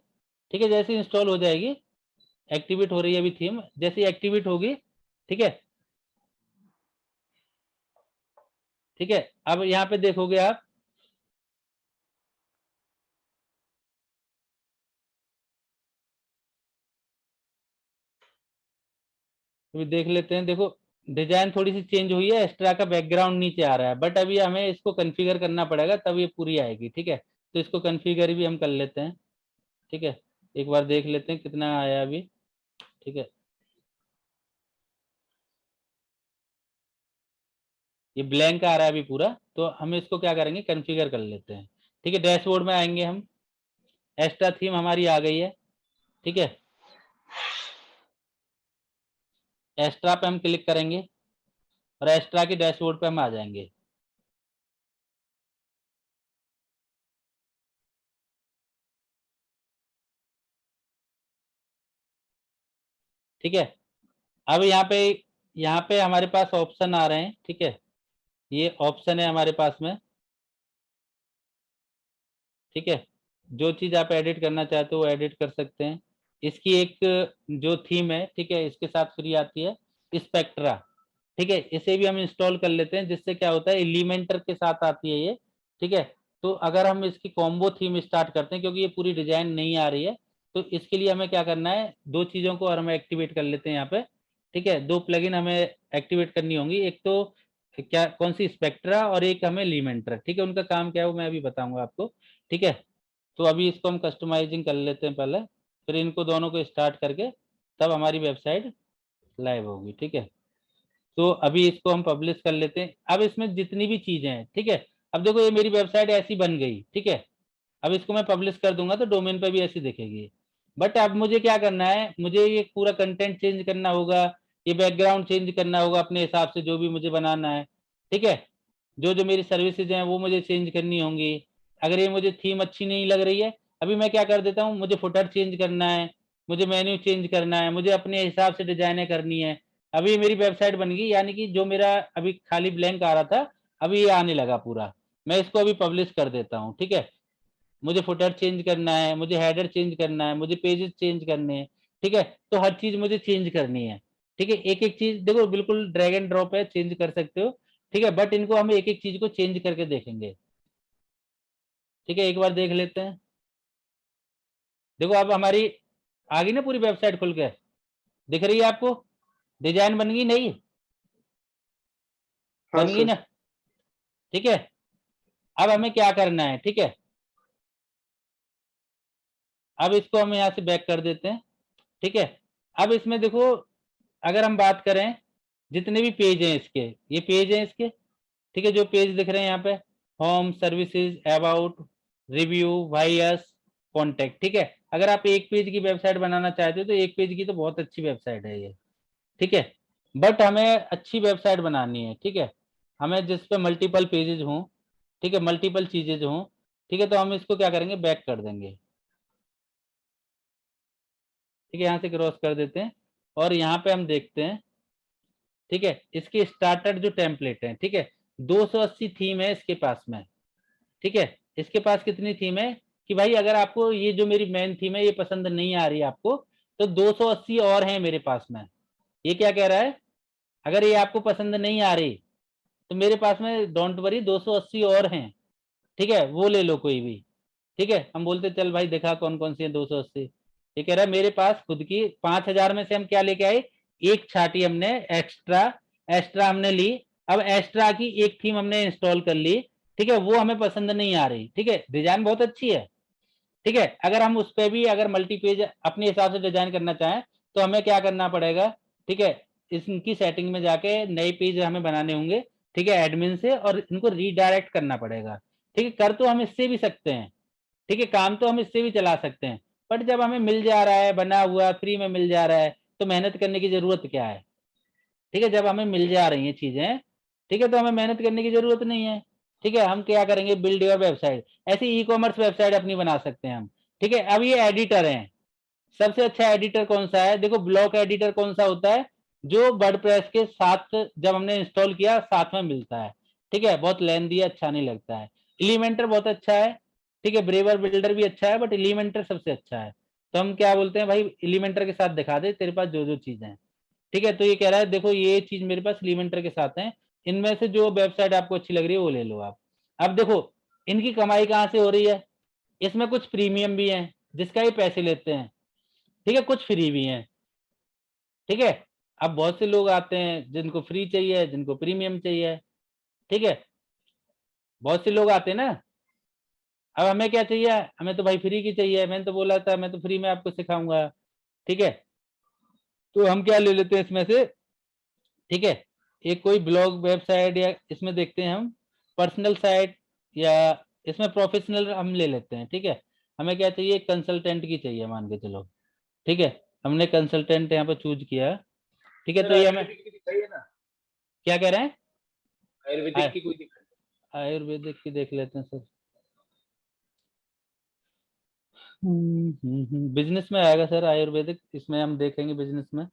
ठीक है, जैसे इंस्टॉल हो जाएगी, एक्टिवेट हो रही है अभी थीम, जैसे एक्टिवेट होगी। ठीक है, ठीक है, अब यहाँ पे देखोगे आप, अभी देख लेते हैं। देखो डिजाइन थोड़ी सी चेंज हुई है, एक्स्ट्रा का बैकग्राउंड नीचे आ रहा है, बट अभी हमें इसको कॉन्फ़िगर करना पड़ेगा तब ये पूरी आएगी। ठीक है, तो इसको कॉन्फ़िगर भी हम कर लेते हैं। ठीक है, एक बार देख लेते हैं कितना आया अभी। ठीक है, ये ब्लैंक आ रहा है अभी पूरा, तो हम इसको क्या करेंगे, कॉन्फ़िगर कर लेते हैं। ठीक है, डैशबोर्ड में आएंगे हम, एक्स्ट्रा थीम हमारी आ गई है। ठीक है, एक्स्ट्रा पे हम क्लिक करेंगे और एक्स्ट्रा के डैशबोर्ड पे हम आ जाएंगे। ठीक है, अब यहाँ पे हमारे पास ऑप्शन आ रहे हैं। ठीक है, ये ऑप्शन है हमारे पास में। ठीक है, जो चीज आप एडिट करना चाहते हो वो एडिट कर सकते हैं। इसकी एक जो थीम है, ठीक है, इसके साथ फ्री आती है स्पेक्ट्रा। ठीक है, इसे भी हम इंस्टॉल कर लेते हैं, जिससे क्या होता है, एलिमेंटर के साथ आती है ये। ठीक है, तो अगर हम इसकी कॉम्बो थीम स्टार्ट करते हैं, क्योंकि ये पूरी डिजाइन नहीं आ रही है, तो इसके लिए हमें क्या करना है, 2 चीजों को और हमें एक्टिवेट कर लेते हैं यहाँ पे। ठीक है, 2 प्लगइन हमें एक्टिवेट करनी होंगी। एक तो क्या, कौन सी, स्पेक्ट्रा, और एक हमें एलिमेंटर। ठीक है, उनका काम क्या है वो मैं अभी बताऊंगा आपको। ठीक है, तो अभी इसको हम कस्टमाइजिंग कर लेते हैं पहले, फिर इनको दोनों को स्टार्ट करके तब हमारी वेबसाइट लाइव होगी। ठीक है, तो अभी इसको हम पब्लिश कर लेते हैं। अब इसमें जितनी भी चीजें हैं, ठीक है, अब देखो ये मेरी वेबसाइट ऐसी बन गई। ठीक है, अब इसको मैं पब्लिश कर दूंगा तो डोमेन पे भी ऐसी दिखेगी। बट अब मुझे क्या करना है, मुझे ये पूरा कंटेंट चेंज करना होगा, ये बैकग्राउंड चेंज करना होगा अपने हिसाब से जो भी मुझे बनाना है। ठीक है, जो जो मेरी सर्विसेज हैं वो मुझे चेंज करनी होंगी। अगर ये मुझे थीम अच्छी नहीं लग रही है, अभी मैं क्या कर देता हूँ, मुझे फुटर चेंज करना है, मुझे मेन्यू चेंज करना है, मुझे अपने हिसाब से डिजाइने करनी है। अभी मेरी वेबसाइट बन गई, यानी कि जो मेरा अभी खाली ब्लैंक आ रहा था अभी ये आने लगा पूरा। मैं इसको अभी पब्लिश कर देता हूँ। ठीक है, मुझे फुटर चेंज करना है, मुझे हेडर चेंज करना है, मुझे पेजेस चेंज करने हैं। ठीक है, तो हर चीज मुझे चेंज करनी है। ठीक है, एक एक चीज देखो बिल्कुल ड्रैग एंड ड्रॉप है, चेंज कर सकते हो। ठीक है, बट इनको हम एक एक चीज को चेंज करके देखेंगे। ठीक है, एक बार देख लेते हैं। देखो अब हमारी आ गई ना पूरी वेबसाइट खुल के, दिख रही है आपको? डिजाइन बन गई नहीं? हाँ बन गई सर। ना? ठीक है, अब हमें क्या करना है? ठीक है, अब इसको हम यहाँ से बैक कर देते हैं। ठीक है, अब इसमें देखो अगर हम बात करें जितने भी पेज हैं इसके, ये पेज हैं इसके। ठीक है, जो पेज दिख रहे हैं यहाँ पे, home, services, about, review, vice, contact. ठीक है, अगर आप एक पेज की वेबसाइट बनाना चाहते हो तो एक पेज की तो बहुत अच्छी वेबसाइट है ये। ठीक है, बट हमें अच्छी वेबसाइट बनानी है। ठीक है, हमें जिस पे मल्टीपल पेजेज हों, ठीक है, मल्टीपल चीजें हों। ठीक है, तो हम इसको क्या करेंगे, बैक कर देंगे। ठीक है, यहाँ से क्रॉस कर देते हैं और यहाँ पे हम देखते हैं। ठीक है, इसके स्टार्टर जो टेम्पलेट है, ठीक है, 280 थीम है इसके पास में। ठीक है, इसके पास कितनी थीम है कि भाई अगर आपको ये जो मेरी मेन थीम है ये पसंद नहीं आ रही आपको, तो 280 और हैं मेरे पास में। ये क्या कह रहा है, अगर ये आपको पसंद नहीं आ रही तो मेरे पास में डोंट वरी 280 और हैं। ठीक है, वो ले लो कोई भी। ठीक है, हम बोलते चल भाई दिखा कौन कौन सी है 280। ये कह रहा है मेरे पास खुद की 5000 में से हम क्या लेके आए, एक छाटी हमने एक्स्ट्रा, एक्स्ट्रा हमने ली। अब एक्स्ट्रा की एक थीम हमने इंस्टॉल कर ली। ठीक है, वो हमें पसंद नहीं आ रही। ठीक है, डिजाइन बहुत अच्छी है। ठीक है, अगर हम उस पर भी अगर मल्टी पेज अपने हिसाब से डिजाइन करना चाहें तो हमें क्या करना पड़ेगा। ठीक है, इनकी सेटिंग में जाके नए पेज हमें बनाने होंगे। ठीक है, एडमिन से, और इनको रीडायरेक्ट करना पड़ेगा। ठीक है, कर तो हम इससे भी सकते हैं। ठीक है, काम तो हम इससे भी चला सकते हैं, बट जब हमें मिल जा रहा है बना हुआ फ्री में मिल जा रहा है तो मेहनत करने की जरूरत क्या है। ठीक है, जब हमें मिल जा रही हैं चीजें, ठीक है, तो हमें मेहनत करने की जरूरत नहीं है। ठीक है, हम क्या करेंगे, बिल्ड योर वेबसाइट, ऐसी ई कॉमर्स वेबसाइट अपनी बना सकते हैं हम। ठीक है, अब ये एडिटर हैं, सबसे अच्छा एडिटर कौन सा है, देखो ब्लॉक एडिटर कौन सा होता है, जो वर्डप्रेस के साथ जब हमने इंस्टॉल किया साथ में मिलता है। ठीक है, बहुत लेंदी है, अच्छा नहीं लगता है। एलिमेंटर बहुत अच्छा है। ठीक है, ब्रेवर बिल्डर भी अच्छा है, बट एलिमेंटर सबसे अच्छा है। तो हम क्या बोलते हैं भाई, एलिमेंटर के साथ दिखा दे तेरे पास जो जो चीजें हैं। ठीक है, तो ये कह रहा है देखो ये चीज मेरे पास एलिमेंटर के साथ है, इनमें से जो वेबसाइट आपको अच्छी लग रही है वो ले लो आप। अब देखो इनकी कमाई कहाँ से हो रही है, इसमें कुछ प्रीमियम भी है जिसका ये पैसे लेते हैं। ठीक है, कुछ फ्री भी हैं। ठीक है, अब बहुत से लोग आते हैं जिनको फ्री चाहिए, जिनको प्रीमियम चाहिए। ठीक है, बहुत से लोग आते हैं ना। अब हमें क्या चाहिए, हमें तो भाई फ्री की चाहिए, मैंने तो बोला था मैं तो फ्री में आपको सिखाऊंगा। ठीक है, तो हम क्या ले लेते हैं इसमें से। ठीक है, एक कोई ब्लॉग वेबसाइट, या इसमें देखते हैं हम पर्सनल साइट, या इसमें प्रोफेशनल हम ले लेते हैं। ठीक है, हमें क्या चाहिए, कंसल्टेंट की चाहिए मान के चलो। ठीक है, हमने कंसल्टेंट यहाँ पे चूज किया। ठीक है, सर तो ये हमें आयुर्वेदिक की दिखाइए ना, क्या कह रहे हैं, आयुर्वेदिक की कोई दिखाइए। आयुर्वेदिक की देख लेते हैं सर। बिजनेस में आएगा सर आयुर्वेदिक, इसमें हम देखेंगे बिजनेस में।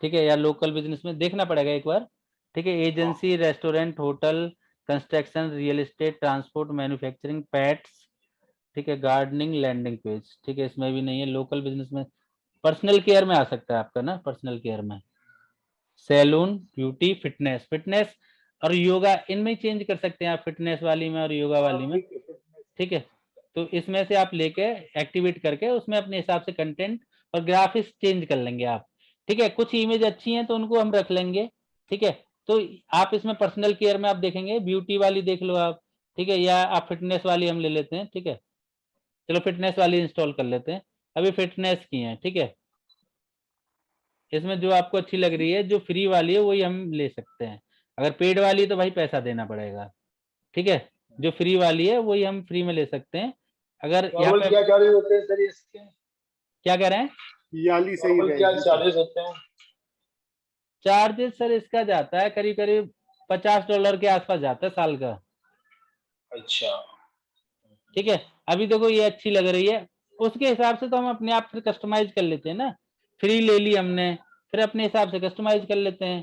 ठीक है, या लोकल बिजनेस में देखना पड़ेगा एक बार। ठीक है, agency, restaurant, hotel, construction, real estate, transport, manufacturing, pets. ठीक है, गार्डनिंग, लैंडिंग पेज। ठीक है, इसमें भी नहीं है। लोकल बिजनेस में पर्सनल केयर में आ सकता है आपका ना, पर्सनल केयर में सैलून, ब्यूटी, फिटनेस, फिटनेस और योगा, इनमें चेंज कर सकते हैं आप, फिटनेस वाली में और योगा हाँ वाली में। ठीक है। ठीक है, तो इसमें से आप लेके एक्टिवेट करके उसमें अपने हिसाब से कंटेंट और ग्राफिक्स चेंज कर लेंगे आप। ठीक है, कुछ इमेज अच्छी हैं तो उनको हम रख लेंगे। ठीक है, तो आप इसमें पर्सनल केयर में आप देखेंगे ब्यूटी वाली देख लो आप। ठीक है, या आप फिटनेस वाली हम ले लेते हैं। ठीक है, चलो फिटनेस वाली इंस्टॉल कर लेते हैं। अभी फिटनेस की है, ठीक है। इसमें जो आपको अच्छी लग रही है, जो फ्री वाली है वही हम ले सकते हैं। अगर पेड वाली है तो भाई पैसा देना पड़ेगा, ठीक है। जो फ्री वाली है वही हम फ्री में ले सकते हैं। अगर यहाँ नॉर्मल पे क्या चार्जेस होते हैं सर इसके? क्या कह रहे हैं, याली सही नॉर्मल क्या रहेगी सर। चार्जेस होते हैं? चार्जेस सर इसका जाता है करीब करीब $50 के आसपास जाता है साल का, अच्छा, ठीक है। अभी देखो ये अच्छी लग रही है, उसके हिसाब से तो हम अपने आप फिर कस्टमाइज कर लेते हैं ना। फ्री ले ली हमने, फिर अपने हिसाब से कस्टमाइज कर लेते हैं,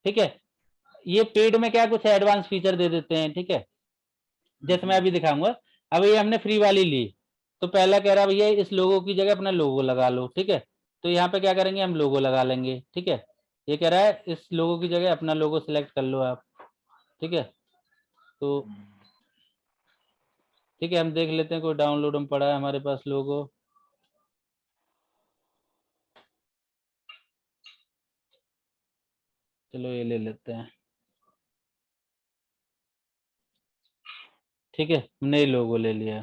ठीक है। ये पेड में क्या कुछ एडवांस फीचर दे देते हैं, ठीक है। जैसे मैं अभी दिखाऊंगा। अब ये हमने फ्री वाली ली, तो पहला कह रहा है भैया इस लोगो की जगह अपना लोगो लगा लो, ठीक है। तो यहाँ पे क्या करेंगे, हम लोगो लगा लेंगे, ठीक है। ये कह रहा है इस लोगो की जगह अपना लोगो सिलेक्ट कर लो आप, ठीक है। तो ठीक है, हम देख लेते हैं कोई डाउनलोड में पड़ा है हमारे पास लोगो। चलो ये ले लेते हैं, ठीक है। हमने ये लोगो ले लिया,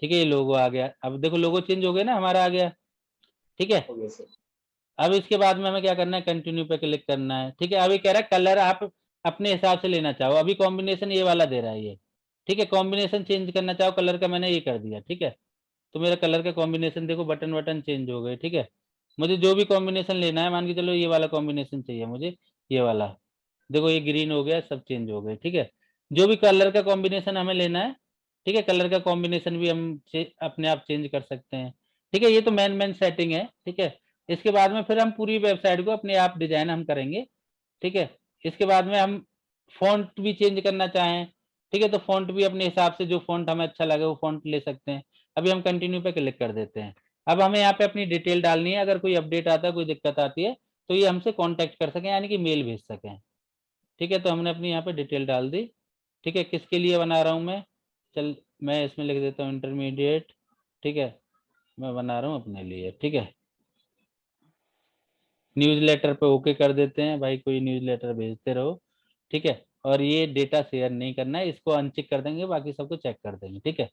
ठीक है। ये लोगो आ गया। अब देखो लोगो चेंज हो गया ना हमारा, आ गया, ठीक है। हो गया सर। अब इसके बाद में हमें क्या करना है, कंटिन्यू पे क्लिक करना है, ठीक है। अभी कह रहा है कलर आप अपने हिसाब से लेना चाहो, अभी कॉम्बिनेशन ये वाला दे रहा है ये, ठीक है। कॉम्बिनेशन चेंज करना चाहो कलर का, मैंने ये कर दिया, ठीक है। तो मेरा कलर का कॉम्बिनेशन देखो, बटन वटन चेंज हो गए, ठीक है। मुझे जो भी कॉम्बिनेशन लेना है, मान के चलो ये वाला कॉम्बिनेशन चाहिए मुझे, ये वाला, देखो ये ग्रीन हो गया, सब चेंज हो गए, ठीक है। जो भी कलर का कॉम्बिनेशन हमें लेना है, ठीक है, कलर का कॉम्बिनेशन भी हम अपने आप चेंज कर सकते हैं, ठीक है। ये तो मेन सेटिंग है, ठीक है। इसके बाद में फिर हम पूरी वेबसाइट को अपने आप डिजाइन हम करेंगे, ठीक है। इसके बाद में हम फॉन्ट भी चेंज करना चाहें, ठीक है, तो फॉन्ट भी अपने हिसाब से जो फॉन्ट हमें अच्छा लगे वो फॉन्ट ले सकते हैं। अभी हम कंटिन्यू पे क्लिक कर देते हैं। अब हमें यहाँ पे अपनी डिटेल डालनी है, अगर कोई अपडेट आता है, कोई दिक्कत आती है, तो ये हमसे कांटेक्ट कर सकें, यानी कि मेल भेज सकें, ठीक है। तो हमने अपनी यहाँ पे डिटेल डाल दी, ठीक है। किसके लिए बना रहा हूँ मैं, चल मैं इसमें लिख देता हूँ इंटरमीडिएट, ठीक है। मैं बना रहा हूँ अपने लिए, ठीक है। न्यूज़लेटर पे ओके कर देते हैं भाई, कोई न्यूज़लेटर भेजते रहो, ठीक है। और ये डेटा शेयर नहीं करना है, इसको अनचेक कर देंगे, बाकी सबको चेक कर देंगे, ठीक है।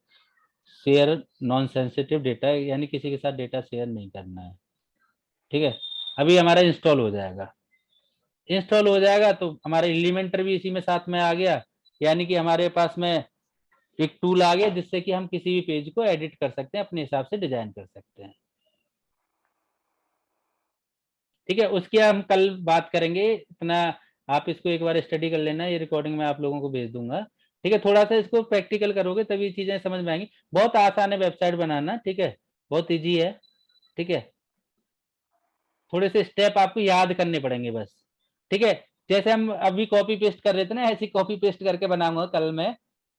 शेयर नॉन सेंसिटिव डेटा, यानी किसी के साथ डेटा शेयर नहीं करना है, ठीक है। अभी हमारा इंस्टॉल हो जाएगा, इंस्टॉल हो जाएगा तो हमारा एलिमेंटर भी इसी में साथ में आ गया, यानी कि हमारे पास में एक टूल आ गया जिससे कि हम किसी भी पेज को एडिट कर सकते हैं, अपने हिसाब से डिजाइन कर सकते हैं, ठीक है। उसकी हम कल बात करेंगे, इतना आप इसको एक बार स्टडी कर लेना, ये रिकॉर्डिंग मैं आप लोगों को भेज दूंगा, ठीक है। थोड़ा सा इसको प्रैक्टिकल करोगे तभी चीजें समझ में आएंगी। बहुत आसान है वेबसाइट बनाना, ठीक है, बहुत इजी है, ठीक है। थोड़े से स्टेप आपको याद करने पड़ेंगे बस, ठीक है। जैसे हम अभी कॉपी पेस्ट कर रहे थे ना, ऐसे कॉपी पेस्ट करके बनाऊंगा कल मैं,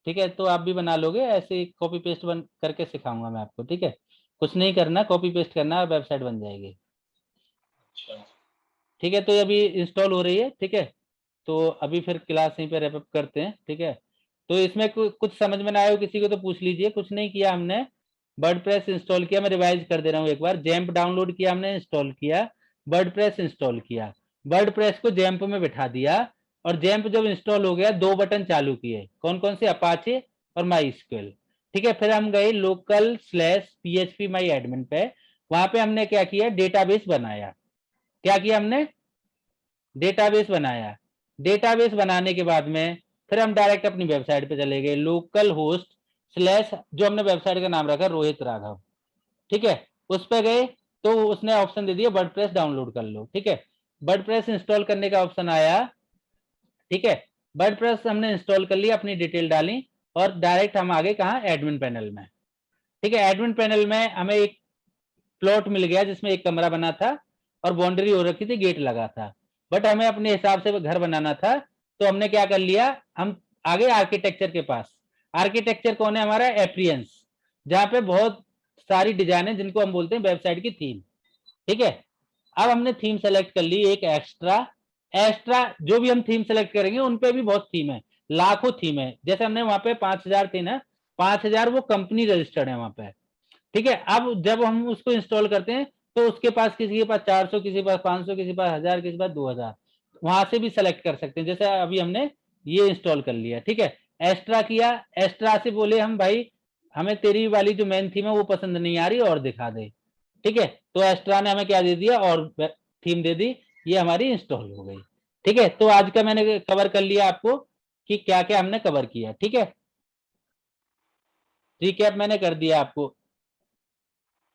ठीक है। तो आप भी बना लोगे ऐसे, कॉपी पेस्ट बन करके सिखाऊंगा मैं आपको, ठीक है। कुछ नहीं करना, कॉपी पेस्ट करना और वेबसाइट बन जाएगी, अच्छा, ठीक है। तो ये अभी इंस्टॉल हो रही है, ठीक है। तो अभी फिर क्लास यहीं पे रैप अप करते हैं, ठीक है। तो इसमें कुछ समझ में ना आए हो किसी को तो पूछ लीजिए। कुछ नहीं किया हमने, वर्डप्रेस इंस्टॉल किया, मैं रिवाइज कर दे रहा हूँ एक बार। जैम्प डाउनलोड किया हमने, इंस्टॉल किया, वर्डप्रेस इंस्टॉल किया, वर्डप्रेस को जैम्प में बिठा दिया, और जैम्प जब इंस्टॉल हो गया 2 बटन चालू किए, कौन कौन से, अपाचे और माई स्क्वेल, ठीक है। फिर हम गए local/php माई एडमिन पे, वहां पे हमने क्या किया, डेटाबेस बनाया। क्या किया हमने, डेटाबेस बनाया। डेटाबेस बनाने के बाद में फिर हम डायरेक्ट अपनी वेबसाइट पे चले गए, लोकल होस्ट स्लैश, जो हमने वेबसाइट का नाम रखा रोहित राघव, ठीक है। उस पे गए तो उसने ऑप्शन दे दिया वर्डप्रेस डाउनलोड कर लो, ठीक है। वर्डप्रेस इंस्टॉल करने का ऑप्शन आया, ठीक है। वर्डप्रेस हमने इंस्टॉल कर लिया, अपनी डिटेल डाली, और डायरेक्ट हम आ गए कहाँ, एडमिन पैनल में, ठीक है। एडमिन पैनल में हमें एक प्लॉट मिल गया जिसमें एक कमरा बना था और बाउंड्री हो रखी थी, गेट लगा था, बट हमें अपने हिसाब से घर बनाना था। तो हमने क्या कर लिया, हम आगे आर्किटेक्चर के पास। आर्किटेक्चर कौन है हमारा, एप्रियंस, जहां पे बहुत सारी डिजाइन है जिनको हम बोलते हैं वेबसाइट की थीम, ठीक है। अब हमने थीम सेलेक्ट कर ली, एक एक्स्ट्रा। एक्स्ट्रा जो भी हम थीम सेलेक्ट करेंगे उन पे भी बहुत थीम है, लाखों थीम है। जैसे हमने वहां पे 5000 थी ना, 5000 वो कंपनी रजिस्टर्ड है वहां पे, ठीक है। अब जब हम उसको इंस्टॉल करते हैं तो उसके पास, किसी के पास 400, किसी के पास 500, किसी के पास 1000, किसी के पास 2000, वहां से भी सेलेक्ट कर सकते हैं। जैसे अभी हमने ये इंस्टॉल कर लिया, ठीक है। एक्स्ट्रा किया, एक्स्ट्रा से बोले हम भाई हमें तेरी वाली जो मेन थीम है वो पसंद नहीं आ रही और दिखा दे, ठीक है। तो एक्स्ट्रा ने हमें क्या दे दिया, और थीम दे दी, ये हमारी इंस्टॉल हो गई, ठीक है। तो आज का मैंने कवर कर लिया आपको कि क्या क्या हमने कवर किया, ठीक है। रिकैप मैंने कर दिया आपको।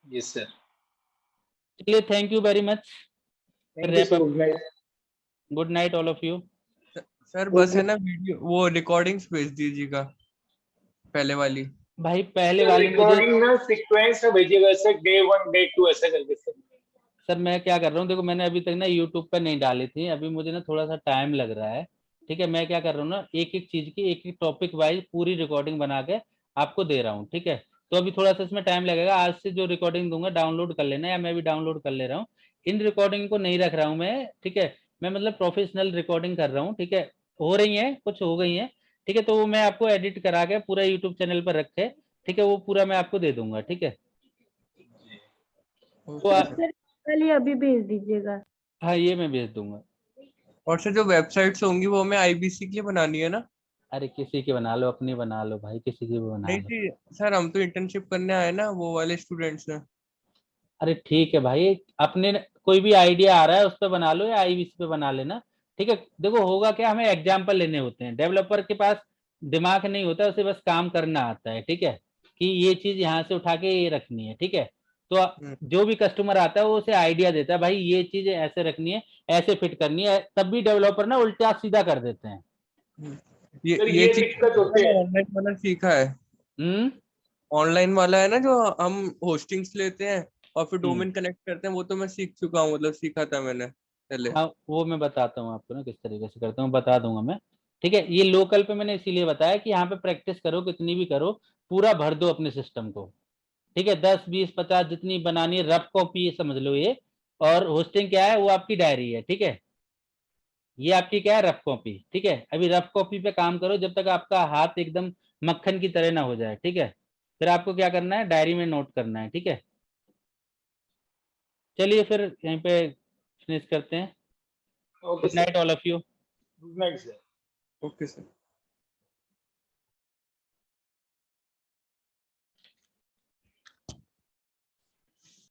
यस सर, चलिए, thank you very much. Thank you sir, good night. Good night all of you. Sir बस है ना वीडियो वो रिकॉर्डिंग्स भेज दीजिएगा पहले वाली। भाई पहले वाली मुझे रिकॉर्डिंग ना सीक्वेंस में भेजिएगा सर, डे 1 डे 2 ऐसा करके सर। मैं क्या कर रहा हूँ, देखो मैंने अभी तक ना यूट्यूब पर नहीं डाली थी, अभी मुझे ना थोड़ा सा टाइम लग रहा है, ठीक है। मैं क्या कर रहा हूँ ना, एक एक चीज की एक एक टॉपिक वाइज पूरी रिकॉर्डिंग बना के आपको दे रहा हूँ, ठीक है। तो अभी थोड़ा सा इसमें टाइम लगेगा, आज से जो रिकॉर्डिंग दूंगा डाउनलोड कर लेना, या मैं भी डाउनलोड कर ले रहा हूँ। इन रिकॉर्डिंग को नहीं रख रहा हूँ मैं, ठीक है। मैं मतलब प्रोफेशनल रिकॉर्डिंग कर रहा हूँ, ठीक है। हो रही है, कुछ हो गई है, ठीक है। तो वो मैं आपको एडिट करा के पूरा यूट्यूब चैनल पर रखे, ठीक है, वो पूरा मैं आपको दे दूंगा, ठीक है। तो सर कल ही अभी भेज दीजिएगा। हाँ, ये मैं भेज दूंगा। और सर जो वेबसाइट्स होंगी वो हमें आईबीसी के लिए बनानी है ना? अरे किसी की बना लो, अपनी बना लो भाई, किसी की भी बना नहीं लो। जी सर, हम तो इंटर्नशिप करने आए ना, वो वाले स्टूडेंट्स हैं। अरे ठीक है भाई, अपने कोई भी आइडिया आ रहा है उस पर बना लो, या आईवीसी पे बना लेना, ठीक है। देखो होगा क्या, हमें एग्जाम्पल लेने होते हैं, डेवलपर के पास दिमाग नहीं होता, उसे बस काम करना आता है, ठीक है, कि ये चीज यहाँ से उठा के ये रखनी है, ठीक है। तो जो भी कस्टमर आता है वो उसे आइडिया देता है, भाई ये चीज ऐसे रखनी है, ऐसे फिट करनी है, तब भी डेवलपर ना उल्टा सीधा कर देते हैं। सर ये ये चीज दिक्कत होती है। ऑनलाइन वाला सीखा है। ऑनलाइन वाला है ना जो हम होस्टिंग्स लेते हैं और फिर डोमेन कनेक्ट करते हैं, वो तो मैं सीख चुका हूँ, मतलब सीखा था मैंने पहले। हाँ, वो मैं बताता हूँ आपको ना किस तरीके से करता हूँ, बता दूंगा मैं, ठीक है। ये लोकल पे मैंने इसीलिए बताया कि यहाँ पे प्रैक्टिस करो, कितनी भी करो, पूरा भर दो अपने सिस्टम को, ठीक है। 10 20 50 जितनी बनानी है, रफ कॉपी समझ लो ये। और होस्टिंग क्या है, वो आपकी डायरी है, ठीक है। ये आपकी क्या है, रफ कॉपी, ठीक है। अभी रफ कॉपी पे काम करो जब तक आपका हाथ एकदम मक्खन की तरह ना हो जाए, ठीक है। फिर आपको क्या करना है, डायरी में नोट करना है, ठीक है। चलिए फिर यहीं पे फिनिश करते हैं। Okay good sir, night all of you. Good night sir. Okay sir.